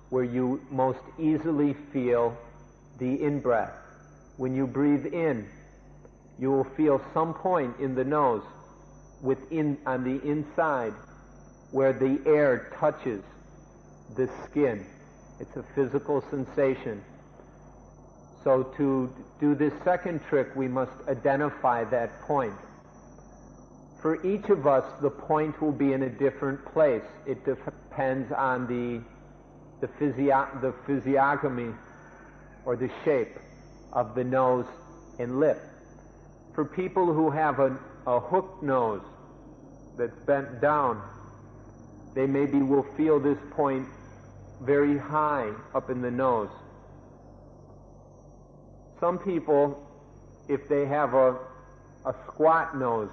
where you most easily feel the in-breath. When you breathe in, you will feel some point in the nose on the inside where the air touches the skin. It's a physical sensation. So to do this second trick, we must identify that point. For each of us, the point will be in a different place. It depends on the physiognomy or the shape of the nose and lip. For people who have a hooked nose that's bent down, they maybe will feel this point very high up in the nose. Some people, if they have a squat nose,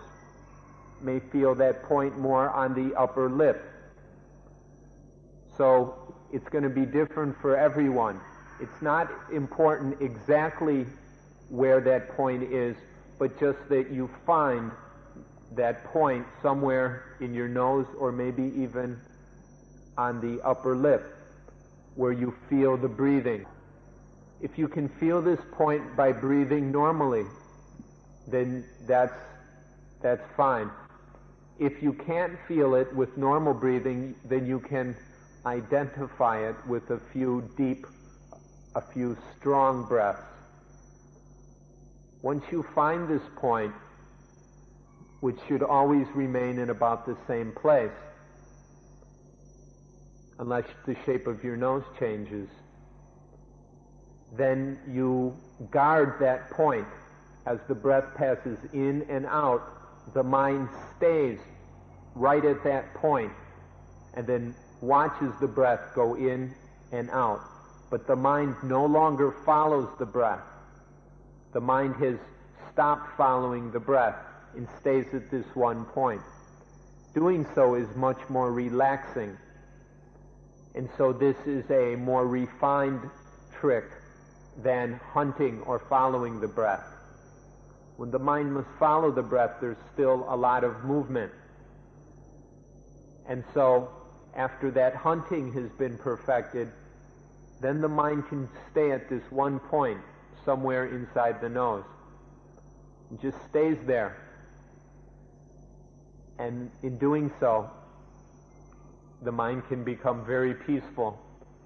may feel that point more on the upper lip. So it's going to be different for everyone. It's not important exactly where that point is, but just that you find that point somewhere in your nose or maybe even on the upper lip where you feel the breathing. If you can feel this point by breathing normally, then that's fine. If you can't feel it with normal breathing, then you can identify it with a few strong breaths. Once you find this point, which should always remain in about the same place, unless the shape of your nose changes, then you guard that point. As the breath passes in and out, the mind stays right at that point and then watches the breath go in and out. But the mind no longer follows the breath. The mind has stopped following the breath and stays at this one point. Doing so is much more relaxing. And so this is a more refined trick than hunting or following the breath. When the mind must follow the breath, there's still a lot of movement. And so after that hunting has been perfected, then the mind can stay at this one point somewhere inside the nose. It just stays there. And in doing so, the mind can become very peaceful,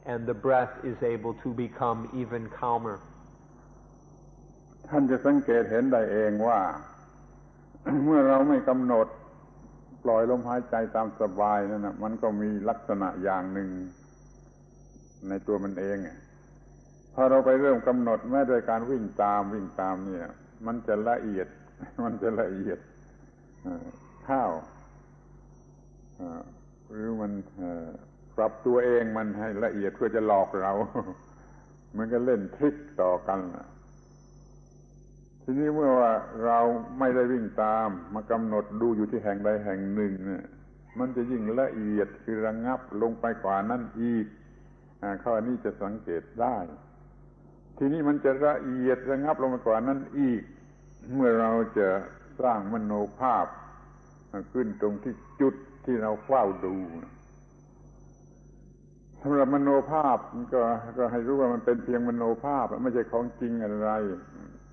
and the breath is able to become even calmer. ท่านจะสังเกตเห็นได้เองว่า เมื่อเราไม่กำหนดปล่อยลมหายใจตามสบายนั่นนะมันก็มีลักษณะอย่างหนึ่งในตัวมันเองพอเราไปเริ่มกำหนดแม้โดยการวิ่งตามเนี่ยมันจะละเอียดเข้าหรือมันปรับตัวเองมันให้ละเอียดเพื่อจะหลอกเรา เหมือนกับเล่นทริคต่อกันทีนี้เมื่อว่าเราไม่ได้วิ่งตามมากำหนดดูอยู่ที่แห่งใดแห่งหนึ่งเนี่ยมันจะยิ่งละเอียดคือระงับลงไปกว่านั้นอีกข้อนี้จะสังเกตได้ทีนี้มันจะละเอียดระงับลงไปกว่านั้นอีกเมื่อเราจะสร้างมโนภาพขึ้นตรงที่จุดที่เราเฝ้าดูสำหรับมโนภาพก็ให้รู้ว่ามันเป็นเพียงมโนภาพไม่ใช่ของจริงอะไร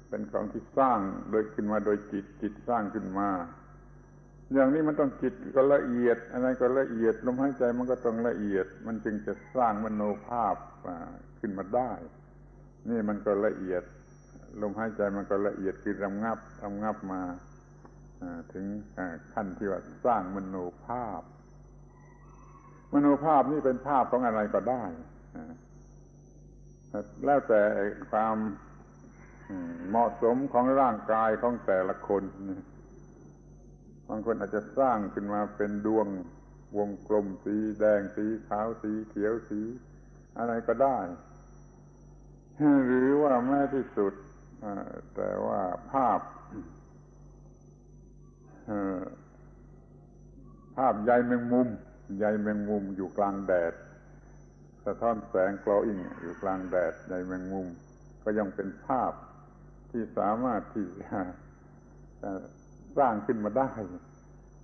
เป็นของที่สร้างโดยขึ้นมาโดยจิตสร้างขึ้นมาอย่างนี้มันต้องจิตก็ละเอียดอะไรก็ละเอียดลมหายใจมันก็ต้องละเอียดมันจึงจะสร้างมโนภาพขึ้นมาได้นี่มันก็ละเอียดลมหายใจมันก็ละเอียดคือระงับมาถึงขั้นที่ว่าสร้างมโนภาพนี่เป็นภาพของอะไรก็ได้แล้วแต่ความเหมาะสมของร่างกายของแต่ละคนบางคนอาจจะสร้างขึ้นมาเป็นดวงวงกลมสีแดงสีขาวสีเขียวสีอะไรก็ได้หรือว่าแม้ที่สุดแต่ว่าภาพใยแมงมุมอยู่กลางแดดสะท้อนแสงกลออิ่งอยู่กลางแดดใยแมงมุมก็ยังเป็นภาพที่สามารถที่จะ สร้างขึ้นมาได้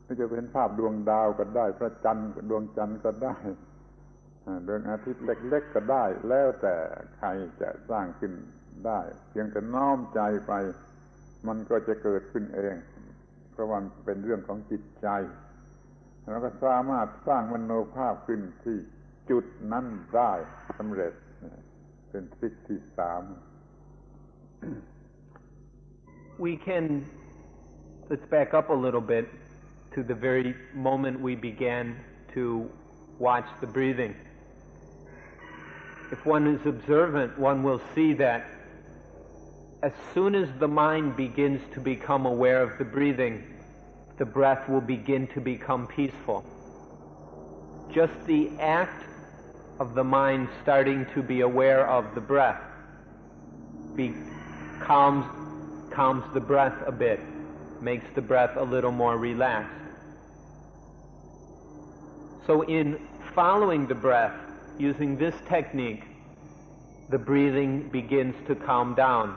ไม่จะเป็นภาพดวงดาวก็ได้พระจันทร์ดวงจันทร์ก็ได้ดวงอาทิตย์เล็กๆก็ได้แล้วแต่ใครจะสร้างขึ้นได้เพียงแต่น้อมใจไปมันก็จะเกิดขึ้นเองเพราะว่าเป็นเรื่องของจิตใจแล้วก็สามารถสร้างมโนภาพขึ้นที่จุดนั้นได้สำเร็จเป็นทริคที่สาม We can, let's back up a little bit to the very moment we began to watch the breathing. If one is observant, one will see that as soon as the mind begins to become aware of the breathing, the breath will begin to become peaceful. Just the act of the mind starting to be aware of the breath calms the breath a bit, makes the breath a little more relaxed. So in following the breath, using this technique, the breathing begins to calm down.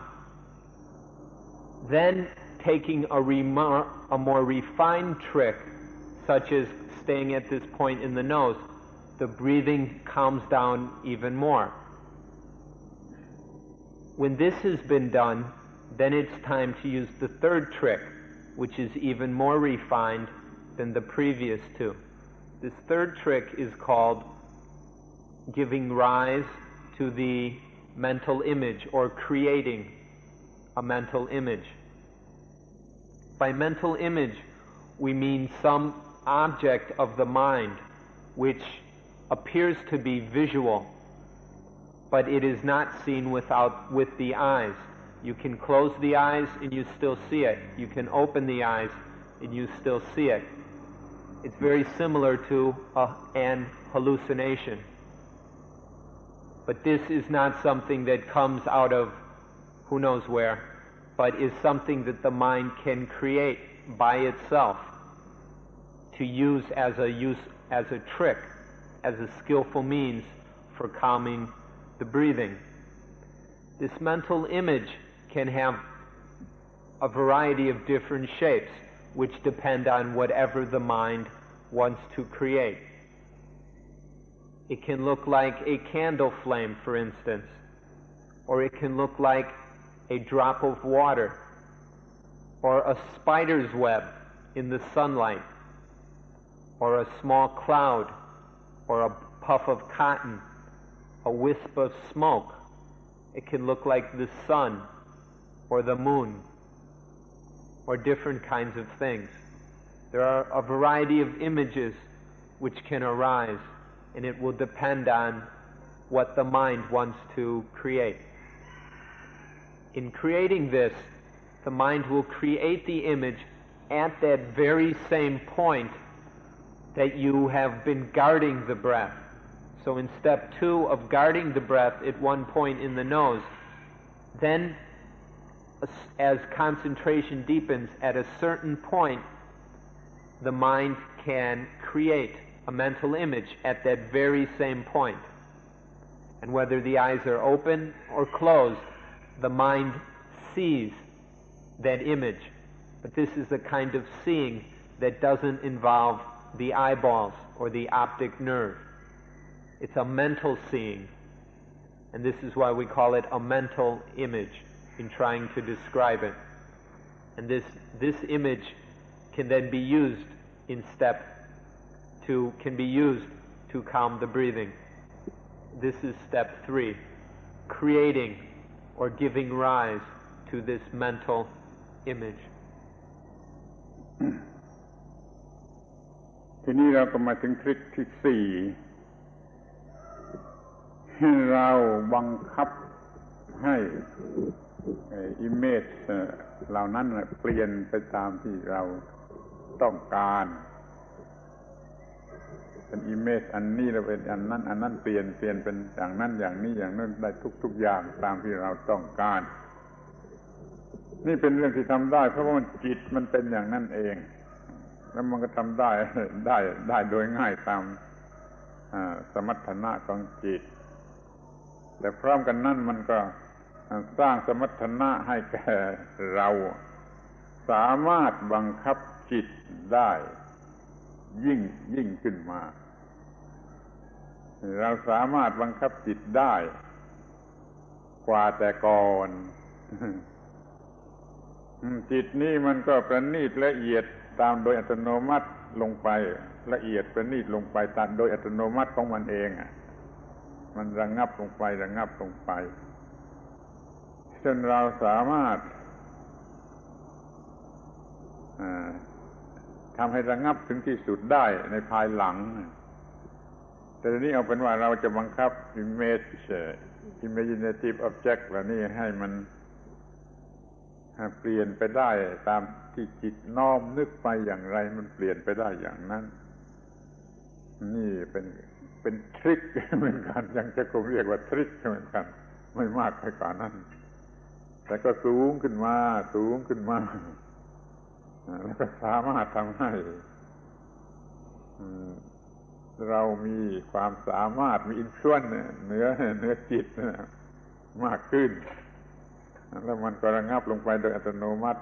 Then, taking a more refined trick, such as staying at this point in the nose, the breathing calms down even more. When this has been done, then it's time to use the third trick, which is even more refined than the previous two. This third trick is called giving rise to the mental image, or creating a mental image. By mental image, we mean some object of the mind which appears to be visual, but it is not seen with the eyes. You can close the eyes and you still see it. You can open the eyes and you still see it. It's very similar to an hallucination. But this is not something that comes out of who knows where, but is something that the mind can create by itself to use as a trick, as a skillful means for calming the breathing. This mental image can have a variety of different shapes, which depend on whatever the mind wants to create. It can look like a candle flame, for instance, or it can look like a drop of water, or a spider's web in the sunlight, or a small cloud, or a puff of cotton, a wisp of smoke. It can look like the sun, or the moon, or different kinds of things. There are a variety of images which can arise, and it will depend on what the mind wants to create. In creating this, the mind will create the image at that very same point that you have been guarding the breath. So in step 2 of guarding the breath at one point in the nose, then as concentration deepens at a certain point, the mind can create a mental image at that very same point. And whether the eyes are open or closed, the mind sees that image. But this is a kind of seeing that doesn't involve the eyeballs or the optic nerve. It's a mental seeing. And this is why we call it a mental image in trying to describe it. And this image can then be used in step 2, can be used to calm the breathing. This is step 3, creating or giving rise to this mental image. ทีนี้เราก็มาถึงทริคที่ 4ให้เราบังคับให้image เหล่านั้นเปลี่ยนไปตามที่เราต้องการเป็น image อันนี้แล้วเป็นอันนั้นเปลี่ยนเป็นอย่างนั้นอย่างนี้อย่างนั้นได้ทุกอย่างตามที่เราต้องการนี่เป็นเรื่องที่ทำได้เพราะว่าจิตมันเป็นอย่างนั้นเองแล้วมันก็ทำได้โดยง่ายตามสมรรถนะของจิตแต่พร้อมกันนั้นมันก็สร้างสมรรถนะให้แก่เรา สามารถบังคับจิตได้ยิ่งขึ้นมาเราสามารถบังคับจิตได้กว่าแต่ก่อนจิตนี่มันก็ประณีตละเอียดตามโดยอัตโนมัติลงไปละเอียดประณีตลงไปตามโดยอัตโนมัติของมันเองมันระงับลงไปจนเราสามารถทำให้ระงับถึงที่สุดได้ในภายหลังแต่ทีนี้เอาเป็นว่าเราจะบังคับ imaginative object เหล่านี้ให้มันเปลี่ยนไปได้ตามที่จิตน้อมนึกไปอย่างไรมันเปลี่ยนไปได้อย่างนั้นนี่เป็นทริคเหมือนกันยังจะคงเรียกว่าทริคเหมือนกันไม่มากไปกว่านั้นแต่ก็สูงขึ้นมาแล้วก็สามารถทำให้เรามีความสามารถมีอินฟลูเอนซ์เหนือจิตมากขึ้นแล้วมันก็ระงับลงไปโดยอัตโนมัติ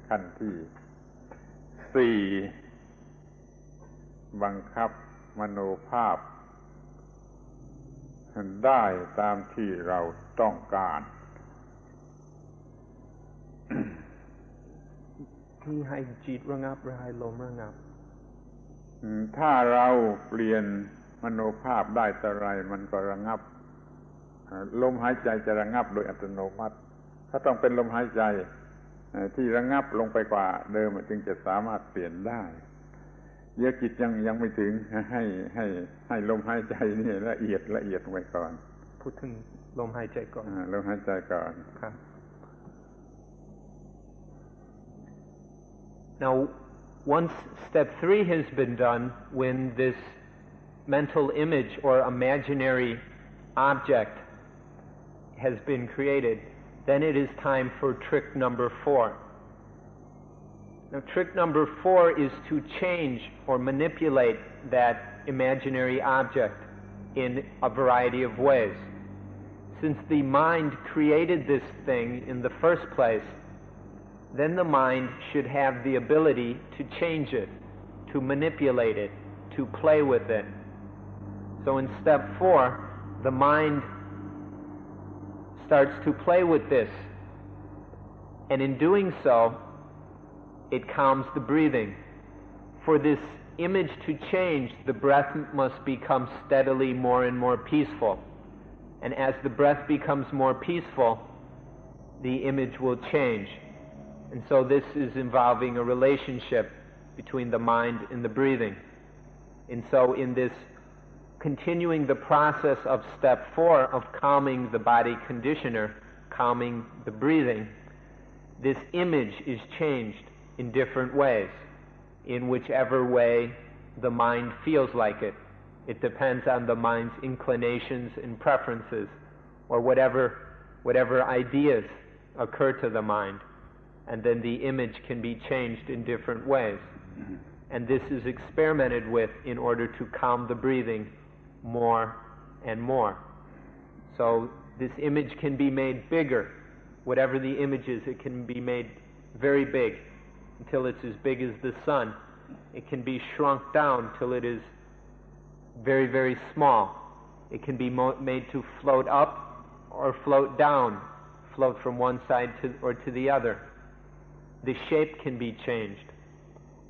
ขั้นที่4บังคับมโนภาพได้ตามที่เราต้องการที่ให้จิตระงับหรือให้ลมระงับถ้าเราเปลี่ยนมโนภาพได้แต่ไรมันก็ระงับลมหายใจจะระงับโดยอัตโนมัติถ้าต้องเป็นลมหายใจที่ระงับลงไปกว่าเดิมจึงจะสามารถเปลี่ยนได้เดี๋ยวจิตยังไม่ถึงให้ลมหายใจนี่ละเอียดลงไปก่อนพูดถึงลมหายใจก่อนลมหายใจก่อนครับ Now once step 3 has been done, when this mental image or imaginary object has been created, then it is time for trick number 4. Now trick number 4 is to change or manipulate that imaginary object in a variety of ways. Since the mind created this thing in the first place, then the mind should have the ability to change it, to manipulate it, to play with it. So in step 4, the mind starts to play with this, and in doing so, it calms the breathing. For this image to change, the breath must become steadily more and more peaceful. And as the breath becomes more peaceful, the image will change. And so this is involving a relationship between the mind and the breathing. And so in this continuing the process of step 4 of calming the body conditioner, calming the breathing, this image is changed in different ways, in whichever way the mind feels like it. It depends on the mind's inclinations and preferences, or whatever ideas occur to the mind. And then the image can be changed in different ways. And this is experimented with in order to calm the breathing more and more. So this image can be made bigger. Whatever the image is, it can be made very big until it's as big as the sun. It can be shrunk down till it is very, very small. It can be made to float up or float down, float from one side to the other. The shape can be changed.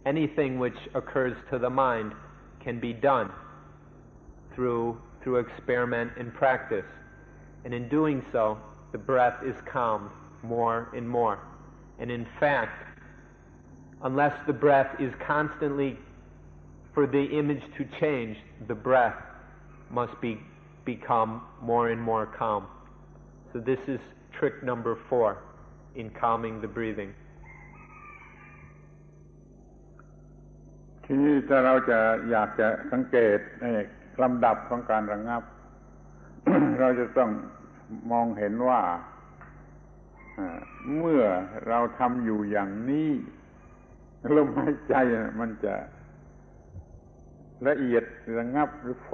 Anything which occurs to the mind can be done through experiment and practice. And in doing so, the breath is calmed more and more. And in fact, unless the breath is constantly, for the image to change, the breath must become more and more calm. So this is trick number 4 in calming the breathing. ทีนี้ถ้าเราอยากจะสังเกตลำดับของการระงับ เราจะต้องมองเห็นว่าเมื่อเราทำอยู่อย่างนี้ลมหายใจมันจะละเอียดระงับหรือไฟ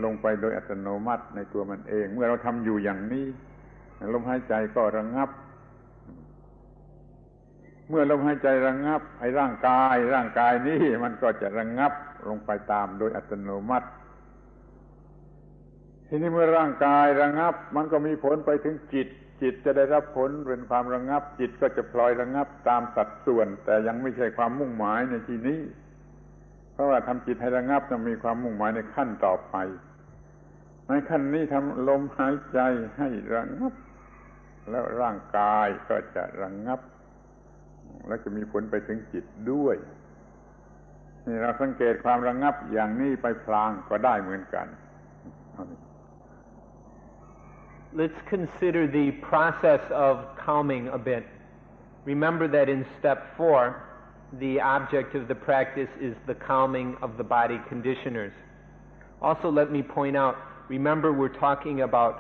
ลงไปโดยอัตโนมัติในตัวมันเองเมื่อเราทำอยู่อย่างนี้ลมหายใจก็ระงับ เมื่อลมหายใจระงับไอ้ร่างกายนี้มันก็จะระงับลงไปตามโดยอัตโนมัติทีนี้เมื่อร่างกายระงับมันก็มีผลไปถึงจิตจะได้รับผลเป็นความระงับจิตก็จะพลอยระงับตามสัดส่วนแต่ยังไม่ใช่ความมุ่งหมายในที่นี้เพราะว่าทำจิตให้ระงับจะมีความมุ่งหมายในขั้นต่อไปในขั้นนี้ทำลมหายใจให้ระงับแล้วร่างกายก็จะระงับแล้วจะมีผลไปถึงจิตด้วยนี่เราสังเกตความระงับอย่างนี้ไปพลางก็ได้เหมือนกันLet's consider the process of calming a bit. Remember that in step 4, the object of the practice is the calming of the body conditioners. Also, let me point out, remember we're talking about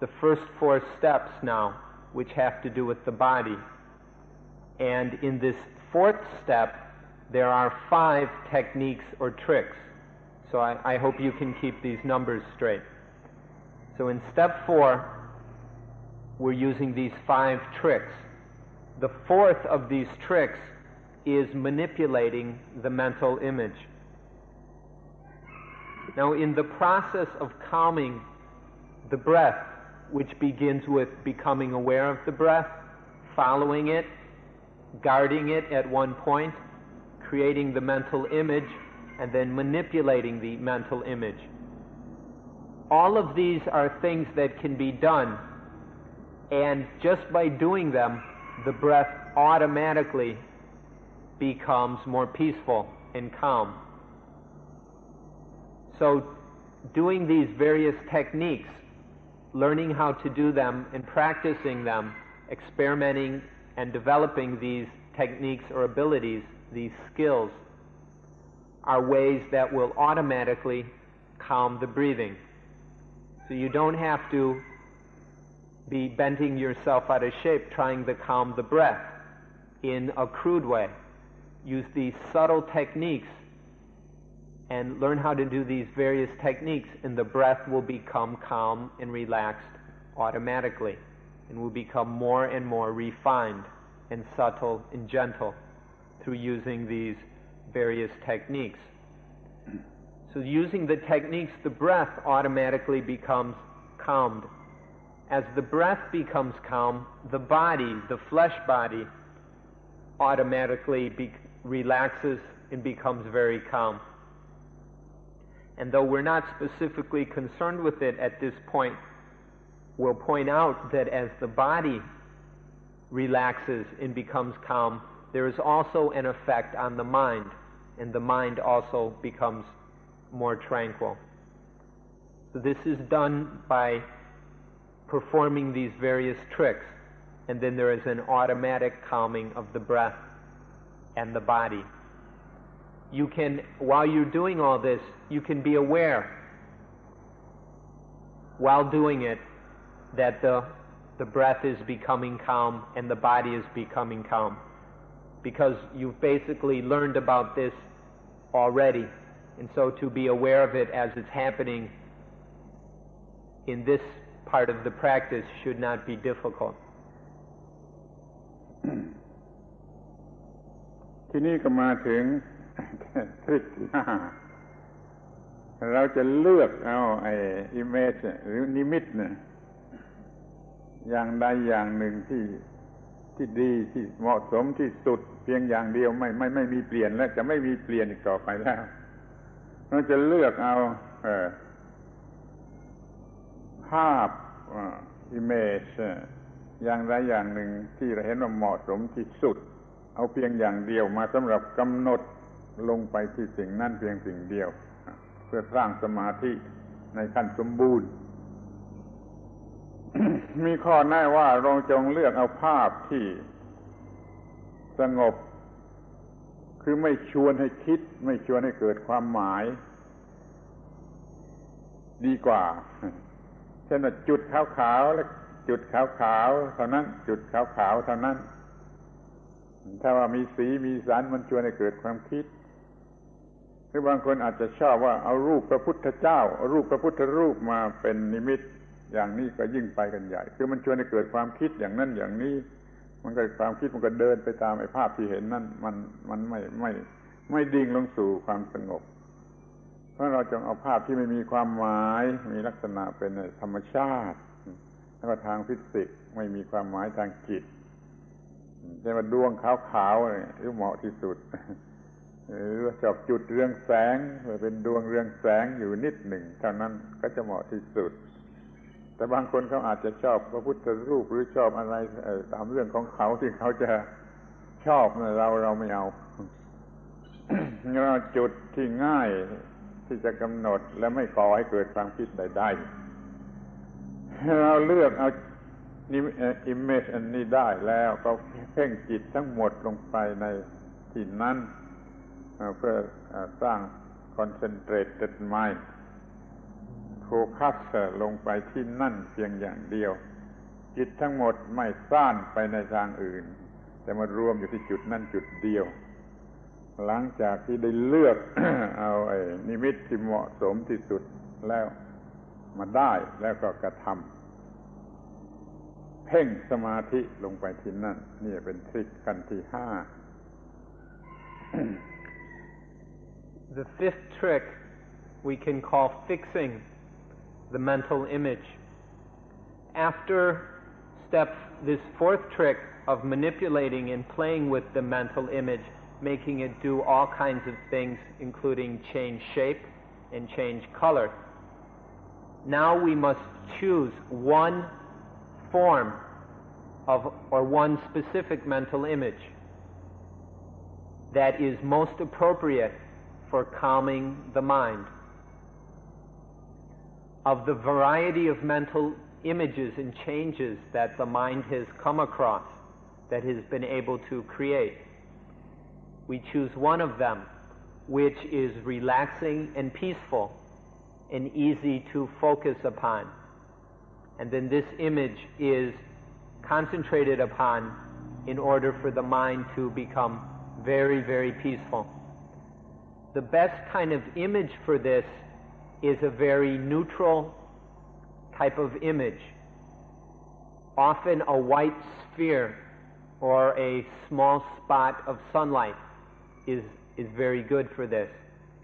the first 4 steps now, which have to do with the body. And in this 4th step, there are 5 techniques or tricks. So I hope you can keep these numbers straight. So in step 4, we're using these 5 tricks. The 4th of these tricks is manipulating the mental image. Now, in the process of calming the breath, which begins with becoming aware of the breath, following it, guarding it at one point, creating the mental image, and then manipulating the mental image. All of these are things that can be done, and just by doing them, the breath automatically becomes more peaceful and calm. So, doing these various techniques, learning how to do them and practicing them, experimenting and developing these techniques or abilities, these skills, are ways that will automatically calm the breathing. So you don't have to be bending yourself out of shape trying to calm the breath in a crude way. Use these subtle techniques and learn how to do these various techniques, and the breath will become calm and relaxed automatically, and will become more and more refined and subtle and gentle through using these various techniques. So using the techniques, the breath automatically becomes calmed. As the breath becomes calm, the body, the flesh body, automatically relaxes and becomes very calm. And though we're not specifically concerned with it at this point, we'll point out that as the body relaxes and becomes calm, there is also an effect on the mind, and the mind also becomes more tranquil. So this is done by performing these various tricks, and then there is an automatic calming of the breath and the body. You can, while you're doing all this, you can be aware while doing it that the breath is becoming calm and the body is becoming calm, because you've basically learned about this already, and so to be aware of it as it's happening in this part of the practice should not be difficult. ที่นี่ก็มาถึงทริคที่5เราจะเลือกเอาไอ้ image หรือนิมิตเนี่ยอย่างใดอย่างหนึ่งที่ดีที่เหมาะสมที่สุดเพียงอย่างเดียวไม่มีเปลี่ยนและจะไม่มีเปลี่ยนอีกต่อไปแล้วเราจะเลือกเอาภาพimage อย่างใดอย่างหนึ่งที่เราเห็นว่าเหมาะสมที่สุดเอาเพียงอย่างเดียวมาสำหรับกำหนดลงไปที่สิ่งนั้นเพียงสิ่งเดียวเพื่อสร้างสมาธิในขั้นสมบูรณ์ มีข้อแน่ว่าเราจงเลือกเอาภาพที่สงบคือไม่ชวนให้คิดไม่ชวนให้เกิดความหมายดีกว่าเช่นว่าจุดขาวๆและจุดขาวๆเท่านั้นจุดขาวๆเท่านั้นถ้าว่ามีสีมีสันมันชวนให้เกิดความคิดหรือบางคนอาจจะชอบว่าเอารูปพระพุทธเจ้าเอารูปพระพุทธรูปมาเป็นนิมิตอย่างนี้ก็ยิ่งไปกันใหญ่คือมันชวนให้เกิดความคิดอย่างนั้นอย่างนี้ มันก็ความคิดมันก็เดินไปตามไอ้ภาพที่เห็นนั่นมันไม่ดิ่งลงสู่ความสงบเพราะเราจงเอาภาพที่ไม่มีความหมายมีลักษณะเป็นธรรมชาติแล้วก็ทางฟิสิกส์ไม่มีความหมายทางจิตเช่นว่าดวงขาวๆเนี่ยเหมาะที่สุดหรือว่าชอบจุดเรืองแสงเป็นดวงเรืองแสงอยู่นิดหนึ่งเท่านั้นก็จะเหมาะที่สุดแต่บางคนเขาอาจจะชอบพระพุทธรูปหรือชอบอะไรตามเรื่องของเขาที่เขาจะชอบเราไม่เอา เราจุดที่ง่ายที่จะกำหนดและไม่ก่อให้เกิดความคิดใดๆเราเลือกเอาimage อันนี้ได้แล้วก็เพ่งจิตทั้งหมดลงไปในที่นั้นเพื่อสร้าง concentrated mind โฟกัสลงไปที่นั่นเพียงอย่างเดียวจิตทั้งหมดไม่ซ่านไปในทางอื่นแต่มารวมอยู่ที่จุดนั้นจุดเดียวหลังจากที่ได้เลือก เอานิมิตที่เหมาะสมที่สุดแล้วมาได้แล้วก็กระทำเพ่งสมาธิลงไปที่นั่นนี่เป็นทริคขั้นที่ 5 The fifth trick we can call fixing the mental image. After this fourth trick of manipulating and playing with the mental image, making it do all kinds of things, including change shape and change color. Now we must choose one form or one specific mental image that is most appropriate for calming the mind. Of the variety of mental images and changes that the mind has come across, that has been able to create, we choose one of them which is relaxing and peaceful and easy to focus upon. And then this image is concentrated upon in order for the mind to become very, very peaceful. The best kind of image for this is a very neutral type of image. Often a white sphere or a small spot of sunlight is very good for this,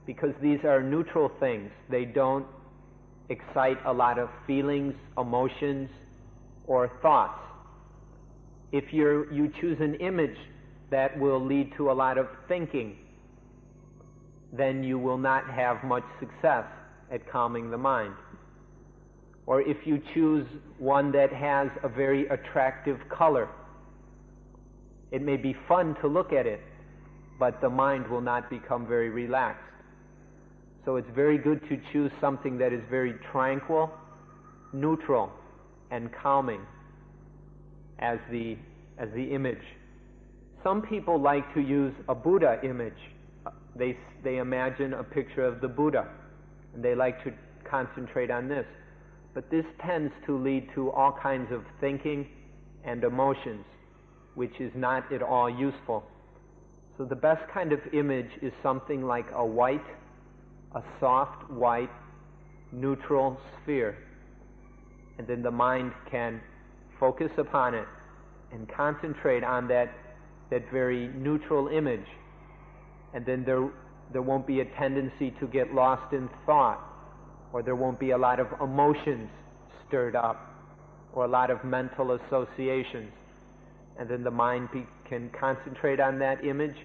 because these are neutral things. They don't excite a lot of feelings, emotions, or thoughts. If you choose an image that will lead to a lot of thinking, then you will not have much success at calming the mind. Or if you choose one that has a very attractive color, it may be fun to look at it, but the mind will not become very relaxed. So it's very good to choose something that is very tranquil, neutral, and calming as the image. Some people like to use a Buddha image. They imagine a picture of the Buddha, and they like to concentrate on this. But this tends to lead to all kinds of thinking and emotions, which is not at all useful. So the best kind of image is something like a soft white neutral sphere. And then the mind can focus upon it and concentrate on that very neutral image. And then there won't be a tendency to get lost in thought, or there won't be a lot of emotions stirred up, or a lot of mental associations. And then the mind can concentrate on that image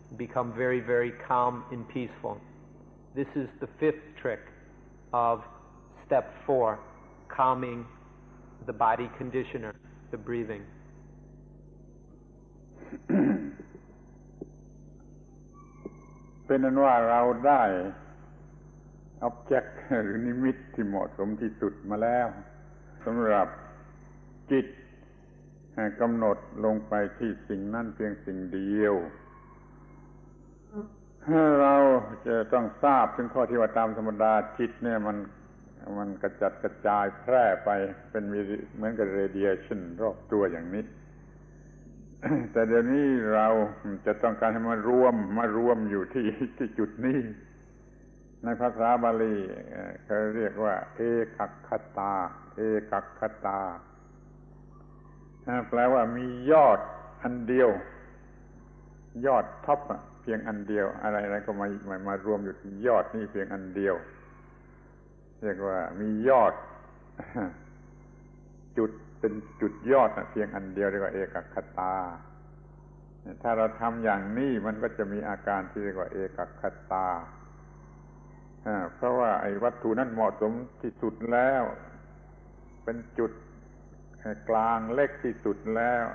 and become very, very calm and peaceful. This is the fifth trick of step 4, calming the body conditioner, the breathing. เป็นนั้นว่าเราได้ object หรือนิมิตที่เหมาะสมที่สุดมาแล้วสำหรับจิตกำหนดลงไปที่สิ่งนั้นเพียงสิ่งเดียวเราจะต้องทราบถึงข้อที่ว่าตามธรรมดาจิตเนี่ยมันกระจัดกระจายแพร่ไปเป็นเหมือนกับ radiation รอบตัวอย่างนี้ แต่เดี๋ยวนี้เราจะต้องการให้มารวมอยู่ที่จุดนี้ในภาษาบาลีเขาเรียกว่าเอกัคคตาแปลว่ามียอด อันเดียวยอดท็อปเพียงอันเดียวอะไรๆก็มารวมอยู่ที่ยอดนี่เพียงอันเดียวเรียกว่ามียอดจุดเป็นจุดยอดเพียงอันเดียวเรียกว่าเอกคตาถ้าเราทำอย่างนี้มันก็จะมีอาการที่เรียกว่าเอกคตาเพราะว่าไอ้วัตถุนั้นเหมาะสมที่สุดแล้วเป็นจุดกลางเล็กที่สุดแล้ว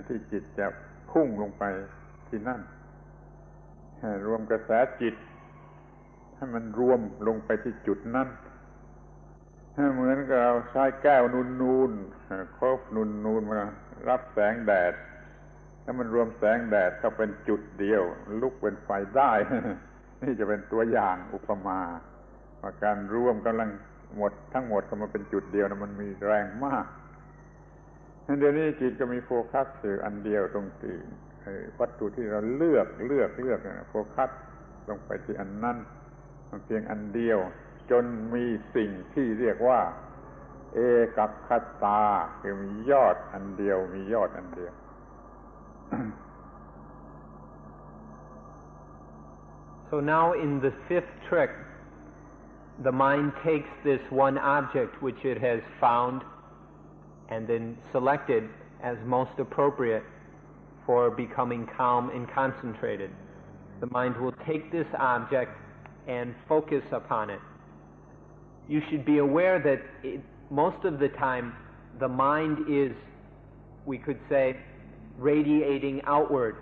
ที่จิตจะพุ่งลงไปที่นั่นรวมกระแสจิตให้มันรวมลงไปที่จุดนั้นเหมือนกับเราใช้แก้วนูนๆครบนูนๆมารับแสงแดดแล้วมันรวมแสงแดดเข้าเป็นจุดเดียวลุกเป็นไฟได้ นี่จะเป็นตัวอย่างอุปมาว่าการรวมกำลังทั้งหมดก็มาเป็นจุดเดียวนะมันมีแรงมากเดี๋ยวนี้จิตก็มีโฟกัสอยู่อันเดียวตรงที่วัตถุที่เราเลือกโฟกัสลงไปที่อันนั้นมันเพียงอันเดียวจนมีสิ่งที่เรียกว่าเอกคตาคือมียอดอันเดียวมียอดอันเดียว So now in the fifth trick, the mind takes this one object which it has found and then selected as most appropriate for becoming calm and concentrated. The mind will take this object and focus upon it. You should be aware that most of the time the mind is, we could say, radiating outward.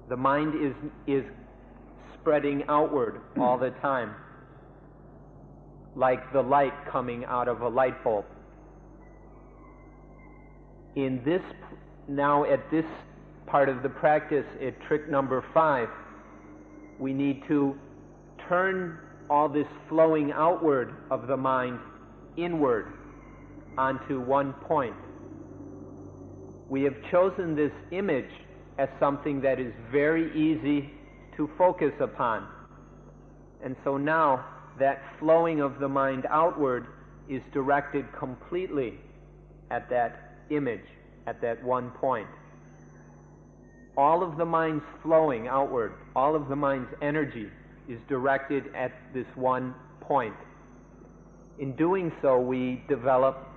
The mind is spreading outward all the time, like the light coming out of a light bulb. Now at this part of the practice, at trick number 5, we need to turn all this flowing outward of the mind inward onto one point. We have chosen this image as something that is very easy to focus upon. And so now that flowing of the mind outward is directed completely at that image, at that one point. All of the mind's flowing outward, all of the mind's energy is directed at this one point. In doing so, we develop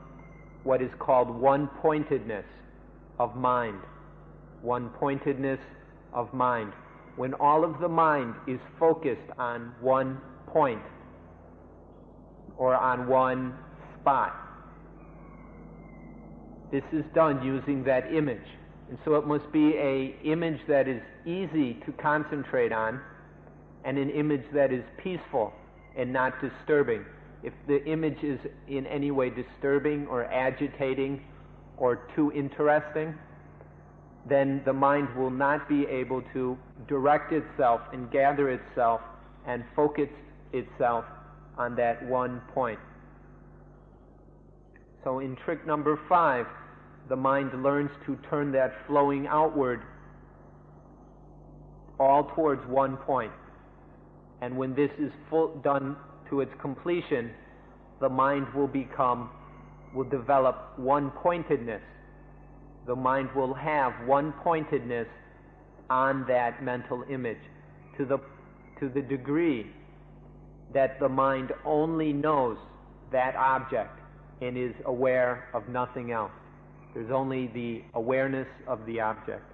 what is called one-pointedness of mind. One-pointedness of mind. When all of the mind is focused on one point or on one spot. This is done using that image. And so it must be an image that is easy to concentrate on and an image that is peaceful and not disturbing. If the image is in any way disturbing or agitating or too interesting, then the mind will not be able to direct itself and gather itself and focus itself on that one point. So in trick number 5, the mind learns to turn that flowing outward all towards one point. And when this is done to its completion, the mind will develop one-pointedness. The mind will have one-pointedness on that mental image to the degree that the mind only knows that object and is aware of nothing else. There's only the awareness of the object,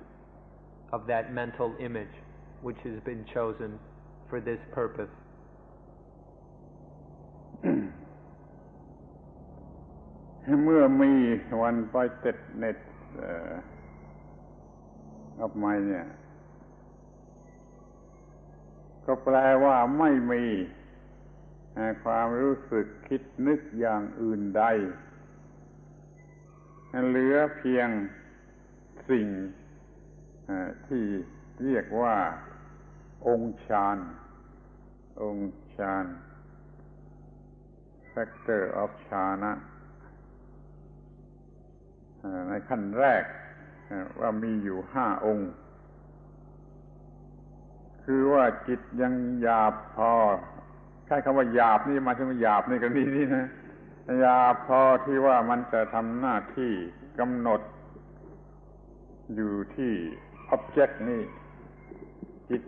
of that mental image, which has been chosen for this purpose. เมื่อมีวันไปเต็ดเน็ตออกมาเนี่ยก็แปลว่าไม่มีความรู้สึกคิดนึกอย่างอื่นใดเหลือเพียงสิ่งที่เรียกว่าองค์ฌาน Factor of Jhana ในขั้นแรกว่ามีอยู่5 องค์คือว่าจิตยังหยาบพอใช้คำว่าหยาบนี่มาถึงหยาบในกรณีนี้นะหยาบพอที่ว่ามันจะทำหน้าที่กำหนด อยู่ที่ object นี่จิต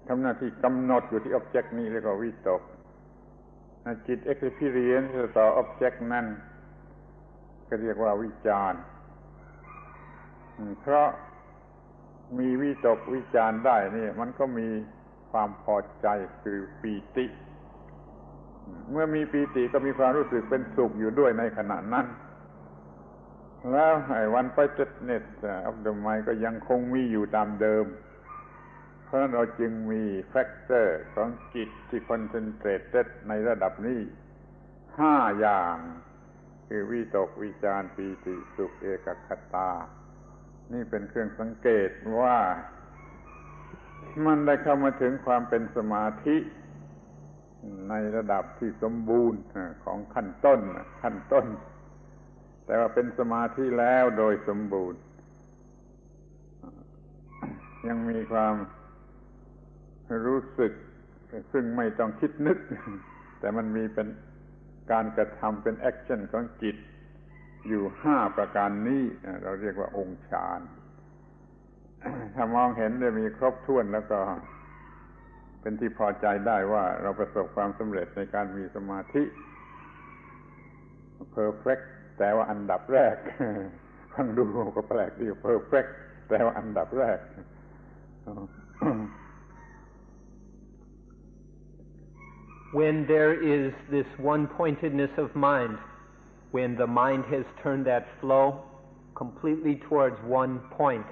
ทำหน้าที่กำหนดอยู่ที่ object นี่เรียกว่าวิตกจิต experience ต่อ object นั่นก็เรียกว่าวิจารณ์เพราะมีวิตกวิจารณ์ได้นี่มันก็มีความพอใจคือปีติเมื่อมีปีติก็มีความรู้สึกเป็นสุขอยู่ด้วยในขณะนั้นแล้วไอ้ one-pointedness of the mind ก็ยังคงมีอยู่ตามเดิมเพราะฉะนั้นเราจึงมีแฟกเตอร์ของจิตที่ concentrated ในระดับนี้5อย่างคือวิตกวิจารปีติสุขเอกคตานี่เป็นเครื่องสังเกตว่ามันได้เข้ามาถึงความเป็นสมาธิในระดับที่สมบูรณ์ของขั้นต้นแต่ว่าเป็นสมาธิแล้วโดยสมบูรณ์ยังมีความรู้สึกซึ่งไม่ต้องคิดนึกแต่มันมีเป็นการกระทำเป็นแอคชั่นของจิตอยู่5ประการนี้เราเรียกว่าองค์ฌานถ้ามองเห็นได้มีครบถ้วนแล้วก็เป็นที่พอใจได้ว่าเราประสบความสำเร็จในการมีสมาธิ perfect แต่ว่าอันดับแรกฟังดูก็แปลกดี perfect แต่ว่าอันดับแรกWhen there is this one-pointedness of mind, when the mind has turned that flow completely towards one point,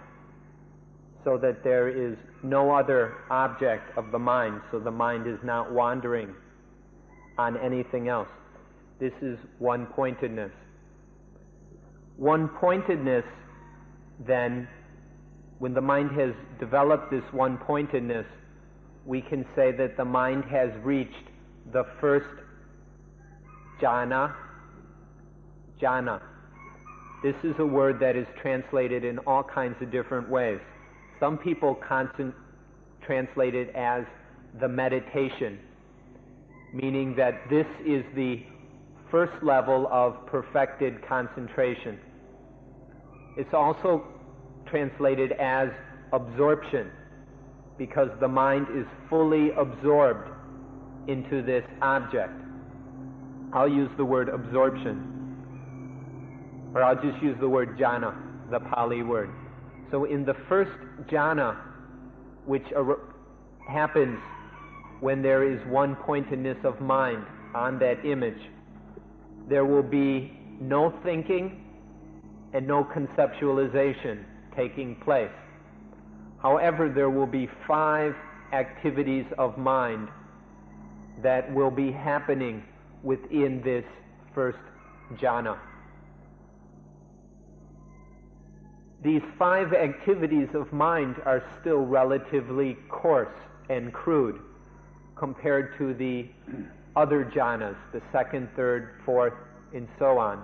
so that there is no other object of the mind, so the mind is not wandering on anything else. This is one-pointedness. One-pointedness, then, when the mind has developed this one-pointedness, we can say that the mind has reached the first jhana. This is a word that is translated in all kinds of different ways. Some people translate it as the meditation, meaning that this is the first level of perfected concentration. It's also translated as absorption, because the mind is fully absorbed into this object. I'll use the word absorption, or I'll just use the word jhana, the Pali word. So in the first jhana, which happens when there is one-pointedness of mind on that image, there will be no thinking and no conceptualization taking place. However, there will be 5 activities of mind that will be happening within this first jhana. These 5 activities of mind are still relatively coarse and crude compared to the other jhanas, the second, third, fourth, and so on.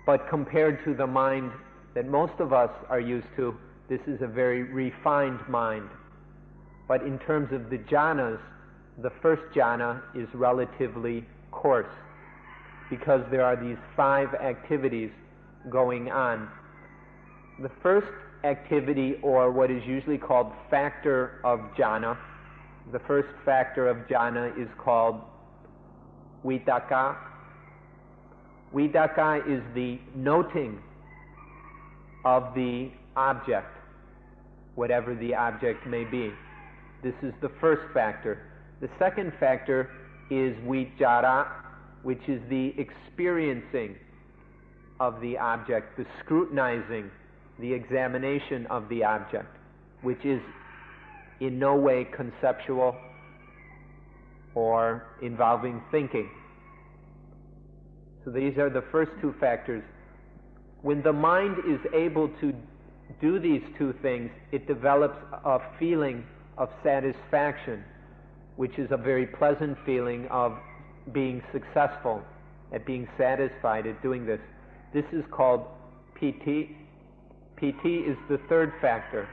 But compared to the mind that most of us are used to, this is a very refined mind. But in terms of the jhanas, the first jhana is relatively coarse because there are these 5 activities going on. The first activity, or what is usually called factor of jhana, the first factor of jhana is called vitaka. Vitaka is the noting of the object, whatever the object may be. This is the first factor. The second factor is vichara, which is the experiencing of the object, the scrutinizing, the examination of the object, which is in no way conceptual or involving thinking. So these are the first 2 factors. When the mind is able to do these 2 things, it develops a feeling of satisfaction, which is a very pleasant feeling of being successful, at being satisfied at doing this. This is called piti. Piti is the 3rd factor.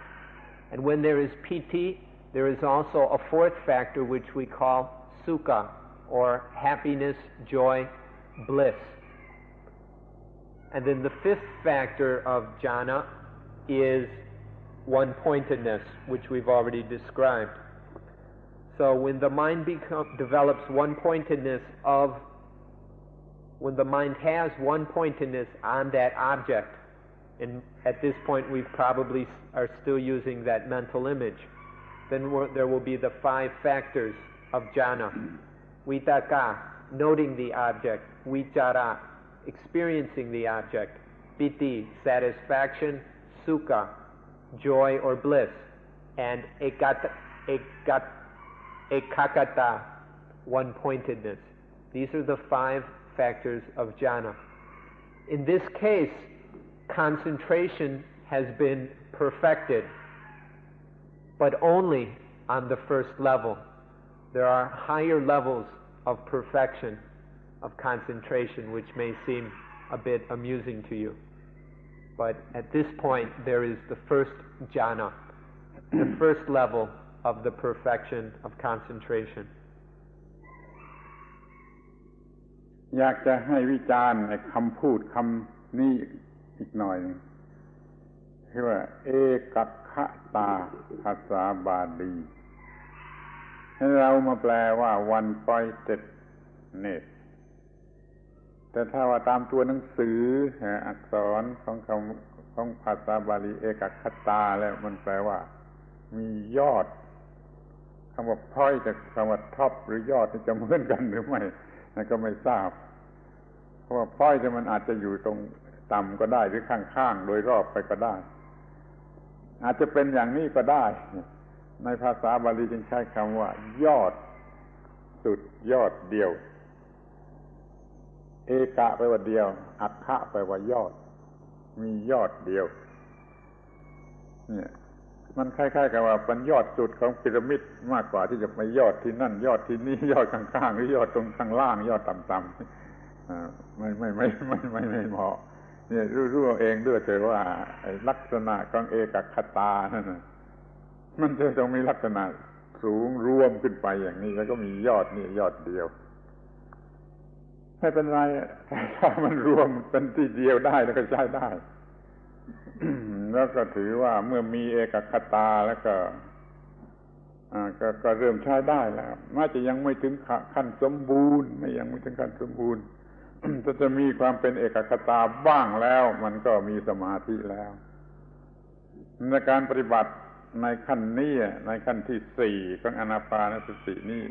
And when there is piti, there is also a 4th factor which we call sukha, or happiness, joy, bliss. And then the 5th factor of jhana is one-pointedness, which we've already described. So when the mind develops one-pointedness when the mind has one-pointedness on that object, and at this point we probably are still using that mental image, then there will be the 5 factors of jhana. Vitaka, noting the object. Vichara, experiencing the object. Piti, satisfaction. Sukha, joy or bliss. And ekakata, one-pointedness. These are the 5 factors of jhana. In this case, concentration has been perfected, but only on the first level. There are higher levels of perfection of concentration which may seem a bit amusing to you. But at this point there is the first jhana, the first level of the perfection of concentration. อยากจะให้วิจารณ์คำพูดคำนี้อีกหน่อยนึงคือว่าเอกัคคะตาภาษาบาลีให้เรามาแปลว่า one pointedness แต่ถ้าว่าตามตัวหนังสืออักษรของภาษาบาลีเอกัคคะตาแล้วมันแปลว่ามียอดคำว่า point กับคำว่า top หรือยอดนี่จะเหมือนกันหรือไม่ก็ไม่ทราบเพราะว่า point มันอาจจะอยู่ตรงต่ำก็ได้หรือข้างๆโดยรอบไปก็ได้อาจจะเป็นอย่างนี้ก็ได้ในภาษาบาลีจึงใช้คำว่ายอดสุดยอดเดียวเอกะแปลว่าเดียวอัคคะแปลว่ายอดมียอดเดียวเนี่ยมันคล้ายๆกับว่าเป็นยอดสุดของพีระมิดมากกว่าที่จะไปยอดที่นั่นยอดที่นี่ยอดข้างๆหรือยอดตรงข้างล่างยอดต่ำๆไม่เหมาะเนี่ยรู้เองด้วยเถอะว่าลักษณะของเอกคตานั่นมันจะต้องมีลักษณะสูงรวมขึ้นไปอย่างนี้แล้วก็มียอดนี่ยอดเดียวไม่เป็นไรถ้ามันรวมเป็นที่เดียวได้แล้วก็ใช้ได้ แล้วก็ถือว่าเมื่อมีเอกคตาแล้วก็เริ่มใช้ได้แล้วน่าจะยังไม่ถึงขั้นสมบูรณ์ยังไม่ถึงขั้นสมบูรณ์ ถ้าจะมีความเป็นเอกคตาบ้างแล้วมันก็มีสมาธิแล้วในการปฏิบัติในขั้นนี้ในขั้นที่4ของอานาปานสตินี่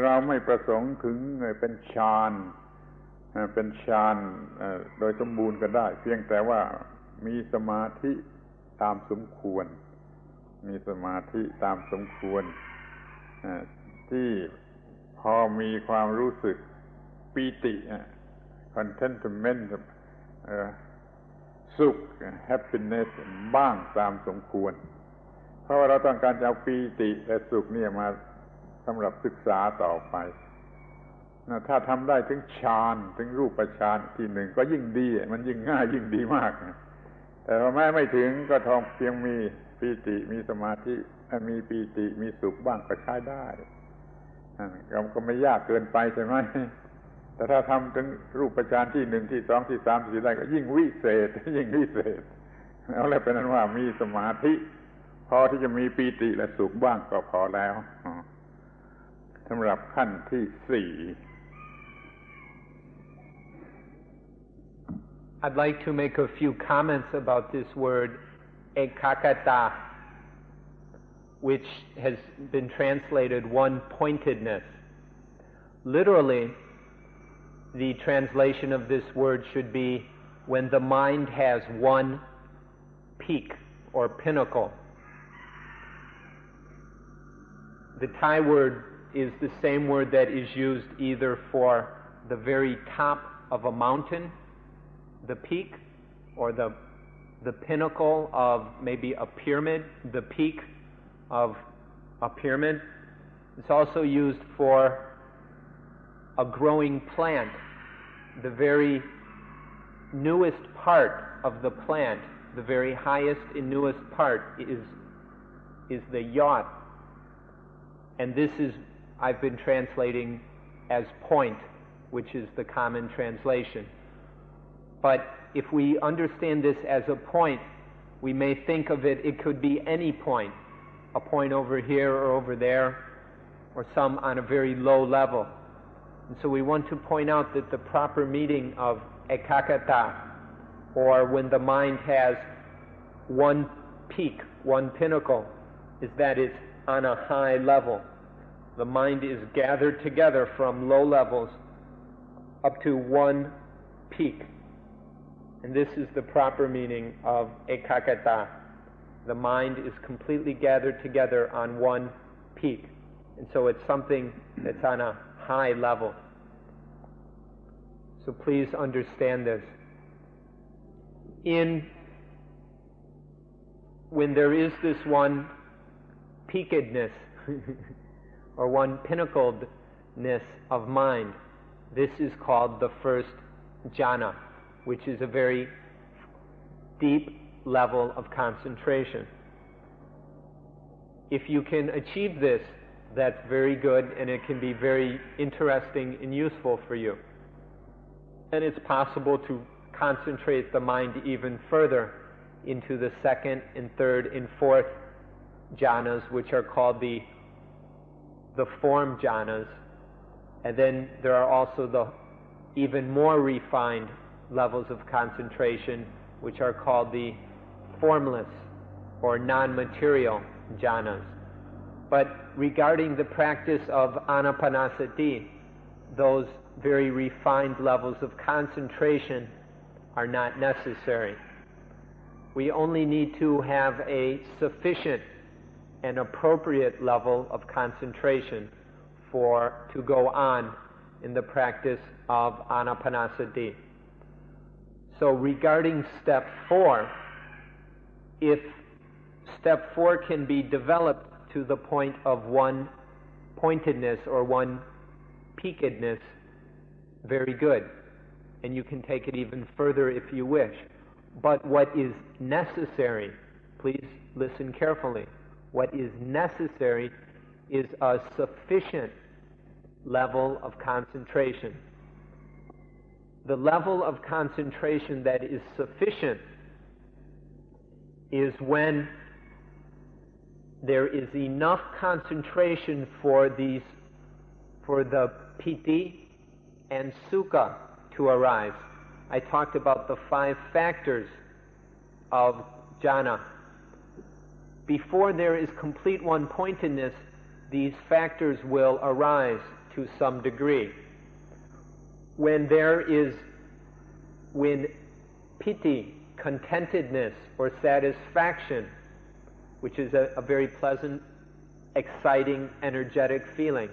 เราไม่ประสงค์ถึงเป็นฌานโดยสมบูรณ์ก็ได้เพียงแต่ว่ามีสมาธิตามสมควรที่พอมีความรู้สึกปีติ contentment สุข happiness บ้างตามสมควรเพราะว่าเราต้องการจะเอาปีติและสุขเนี่ยมาสำหรับศึกษาต่อไปถ้าทำได้ถึงฌานถึงรูปฌานที่หนึ่งก็ยิ่งดีมันยิ่งง่ายยิ่งดีมากแต่ว่าแม้ไม่ถึงก็ทองเพียงมีปีติมีสมาธิมีปีติมีสุขบ้างก็ใช้ได้ก็ไม่ยากเกินไปใช่ไหมแต่ถ้าทำถึงรูปฌานที่1ที่2ที่3ที่4ได้ก็ยิ่งวิเศษเอาแล้วเป็นนั้นว่ามีสมาธิพอที่จะมีปีติและสุขบ้างก็พอแล้วสำหรับขั้นที่4 I'd like to make a few comments about this word ekakata, which has been translated one-pointedness. Literally, the translation of this word should be when the mind has one peak or pinnacle. The Thai word is the same word that is used either for the very top of a mountain, the peak, or the pinnacle of maybe a pyramid, the peak of a pyramid. It's also used for a growing plant. The very newest part of the plant, the very highest and newest part is the yod. And this is, I've been translating as point, which is the common translation. But if we understand this as a point, We may think of it, it could be any point, a point over here or over there, or some on a very low level. And so we want to point out that the proper meaning of ekaggata, or when the mind has one peak, one pinnacle, is that it's on a high level. The mind is gathered together from low levels up to one peak. And this is the proper meaning of ekaggata. The mind is completely gathered together on one peak. And so it's something that's on a high level. So please understand this. When there is this one peakedness or one pinnacledness of mind, this is called the first jhana, which is a very deep level of concentration. If you can achieve this, that's very good, and it can be very interesting and useful for you. And it's possible to concentrate the mind even further into the second and third and fourth jhanas, which are called the form jhanas. And then there are also the even more refined levels of concentration, which are called the formless or non-material jhanas. But regarding the practice of Anapanasati, those very refined levels of concentration are not necessary. We only need to have a sufficient and appropriate level of concentration to go on in the practice of Anapanasati. So regarding step 4, if step 4 can be developed to the point of one pointedness or one peakedness, very good. And you can take it even further if you wish. But what is necessary, please listen carefully, what is necessary is a sufficient level of concentration. The level of concentration that is sufficient is when there is enough concentration for the piti and sukha to arise. I talked about the 5 factors of jhana. Before there is complete one-pointedness, these factors will arise to some degree. When piti, contentedness or satisfaction, which is a very pleasant, exciting, energetic feeling,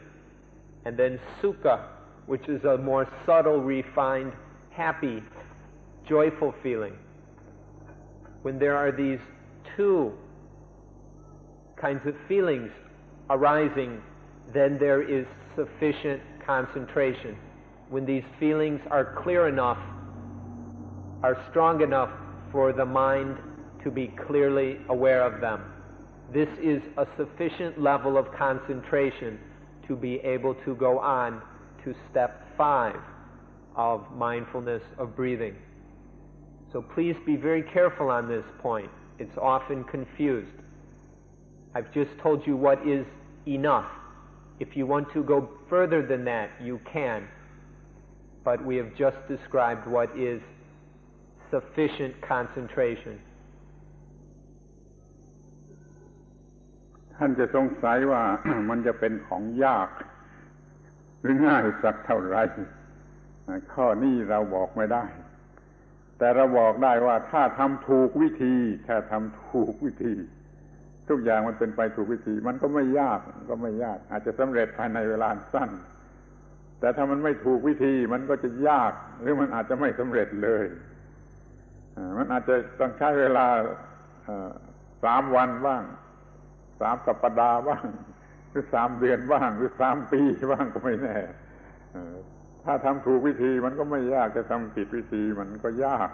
and then sukha, which is a more subtle, refined, happy, joyful feeling. When there are these 2 kinds of feelings arising, then there is sufficient concentration. When these feelings are clear enough, are strong enough for the mind to be clearly aware of them, this is a sufficient level of concentration to be able to go on to step 5 of mindfulness of breathing. So please be very careful on this point. It's often confused. I've just told you what is enough. If you want to go further than that, you can. But we have just described what is sufficient concentration. ท่านจะสงสัยว่า มันจะเป็นของยากหรือง่ายสักเท่าไหร่ข้อนี้เราบอกไม่ได้แต่เราบอกได้ว่าถ้าทำถูกวิธีทุกอย่างมันเป็นไปถูกวิธีมันก็ไม่ยากอาจจะสำเร็จภายในเวลาสั้นแต่ถ้ามันไม่ถูกวิธีมันก็จะยากหรือมันอาจจะไม่สำเร็จเลยมันอาจจะต้องใช้เวลา3 วันบ้าง3 สัปดาห์บ้างหรือ3 เดือนบ้างหรือ3 ปีบ้างก็ไม่แน่ถ้าทำถูกวิธีมันก็ไม่ยากจะทำผิดวิธีมันก็ยาก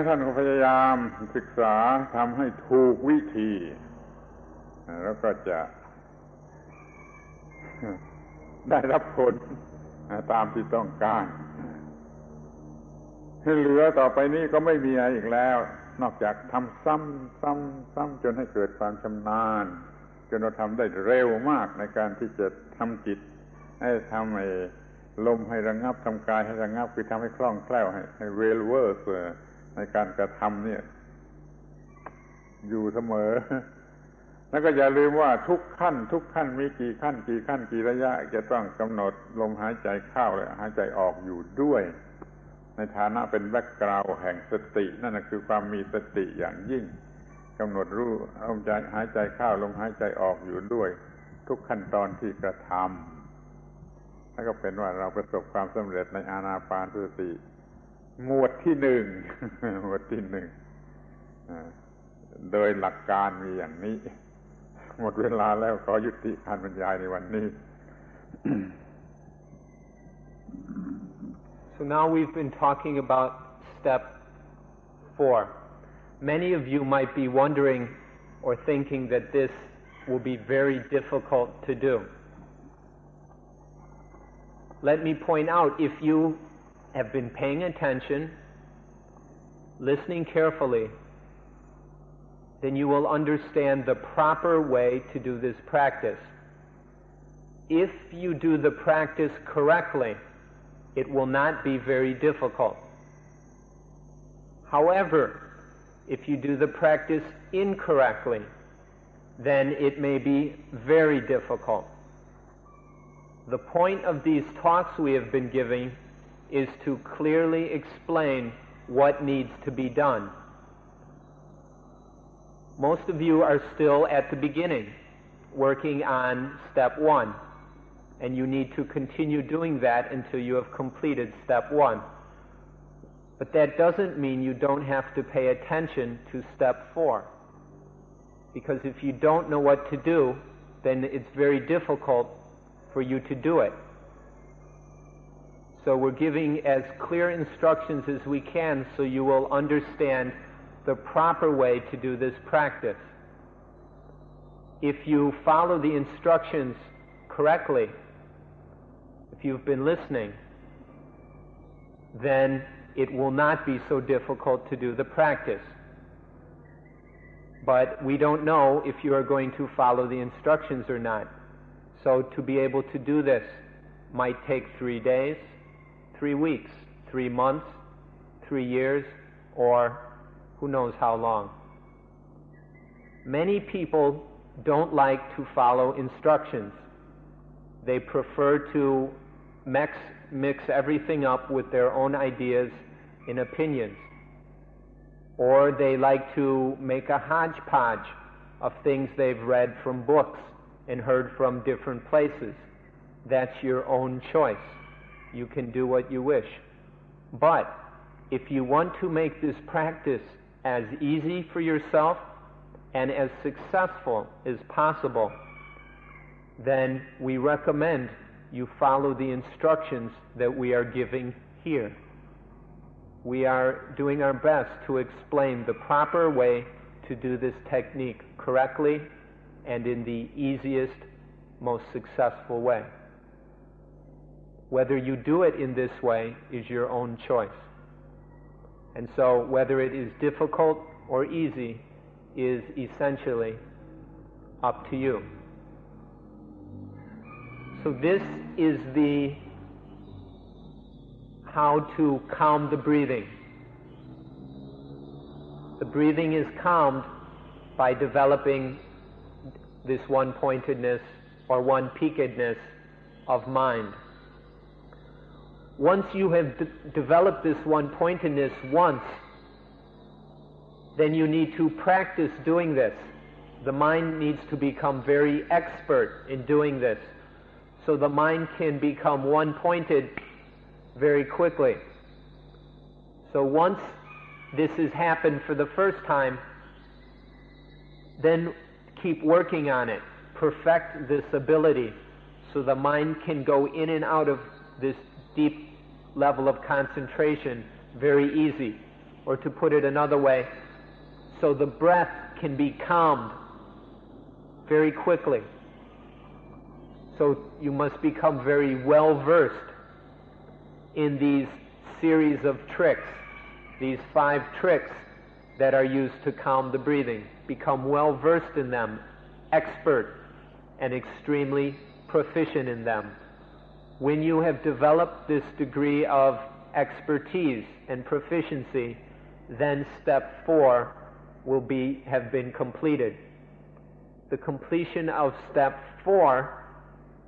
ท่านก็พยายามศึกษาทำให้ถูกวิธีแล้วก็จะได้รับผลตามที่ต้องการที่เหลือต่อไปนี้ก็ไม่มีอะไรอีกแล้ว นอกจากทำซ้ำจนให้เกิดความชำนาญจนเราทำได้เร็วมากในการที่จะทำจิตให้ทำให้ลมให้ระงับทำกายให้ระงับคือทำให้คล่องแคล่วให้เวลเวอร์ในการกระทำเนี่ยอยู่เสมอแล้วก็อย่าลืมว่าทุกขั้นมีกี่ขั้นกี่ระยะจะต้องกำหนดลมหายใจเข้าและหายใจออกอยู่ด้วยในฐานะเป็นแบ็คกราวด์แห่งสตินั่นคือความมีสติอย่างยิ่งกำหนดรู้ลมหายใจเข้าลมหายใจออกอยู่ด้วยทุกขั้นตอนที่กระทำแล้วก็เป็นว่าเราประสบความสำเร็จในอานาปานสติหมวดที่หนึ่งโดยหลักการมีอย่างนี้หมดเวลาแล้วขอยุติการบรรยายในวันนี้ So now we've been talking about step 4. Many of you might be wondering or thinking that this will be very difficult to do. Let me point out, if you have been paying attention, listening carefully, then you will understand the proper way to do this practice. If you do the practice correctly, it will not be very difficult. However, if you do the practice incorrectly, then it may be very difficult. The point of these talks we have been giving is to clearly explain what needs to be done. Most of you are still at the beginning, working on step 1, and you need to continue doing that until you have completed step 1. But that doesn't mean you don't have to pay attention to step 4. Because if you don't know what to do, then it's very difficult for you to do it. So we're giving as clear instructions as we can so you will understand the proper way to do this practice. If you follow the instructions correctly, if you've been listening, then it will not be so difficult to do the practice. But we don't know if you are going to follow the instructions or not. So to be able to do this might take 3 days, 3 weeks, 3 months, 3 years, or who knows how long. Many people don't like to follow instructions. They prefer to mix everything up with their own ideas and opinions. Or they like to make a hodgepodge of things they've read from books and heard from different places. That's your own choice. You can do what you wish. But if you want to make this practice as easy for yourself and as successful as possible, then we recommend you follow the instructions that we are giving here. We are doing our best to explain the proper way to do this technique correctly and in the easiest, most successful way. Whether you do it in this way is your own choice. And so whether it is difficult or easy is essentially up to you. So this is the how to calm the breathing. The breathing is calmed by developing this one-pointedness or one-peakedness of mind. Once you have developed this one-pointedness once, then you need to practice doing this. The mind needs to become very expert in doing this, so the mind can become one-pointed very quickly. So once this has happened for the first time, then keep working on it. Perfect this ability so the mind can go in and out of this deep level of concentration very easy. Or to put it another way, so the breath can be calmed very quickly. So you must become very well versed in these series of tricks, these 5 tricks that are used to calm the breathing. Become well versed in them, expert, and extremely proficient in them. When you have developed this degree of expertise and proficiency, then step 4 will have been completed. The completion of step 4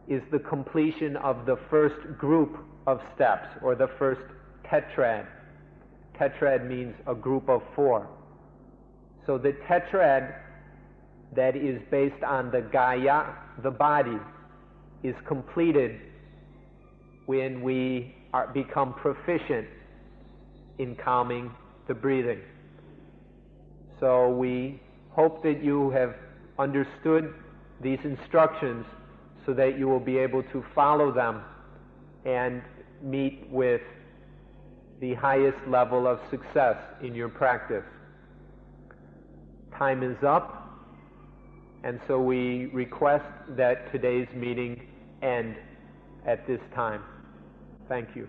is the completion of the first group of steps, or the first tetrad. Tetrad means a group of 4. So the tetrad that is based on the Gaya, the body, is completed when we become proficient in calming the breathing. So we hope that you have understood these instructions so that you will be able to follow them and meet with the highest level of success in your practice. Time is up, and so we request that today's meeting end at this time. Thank you.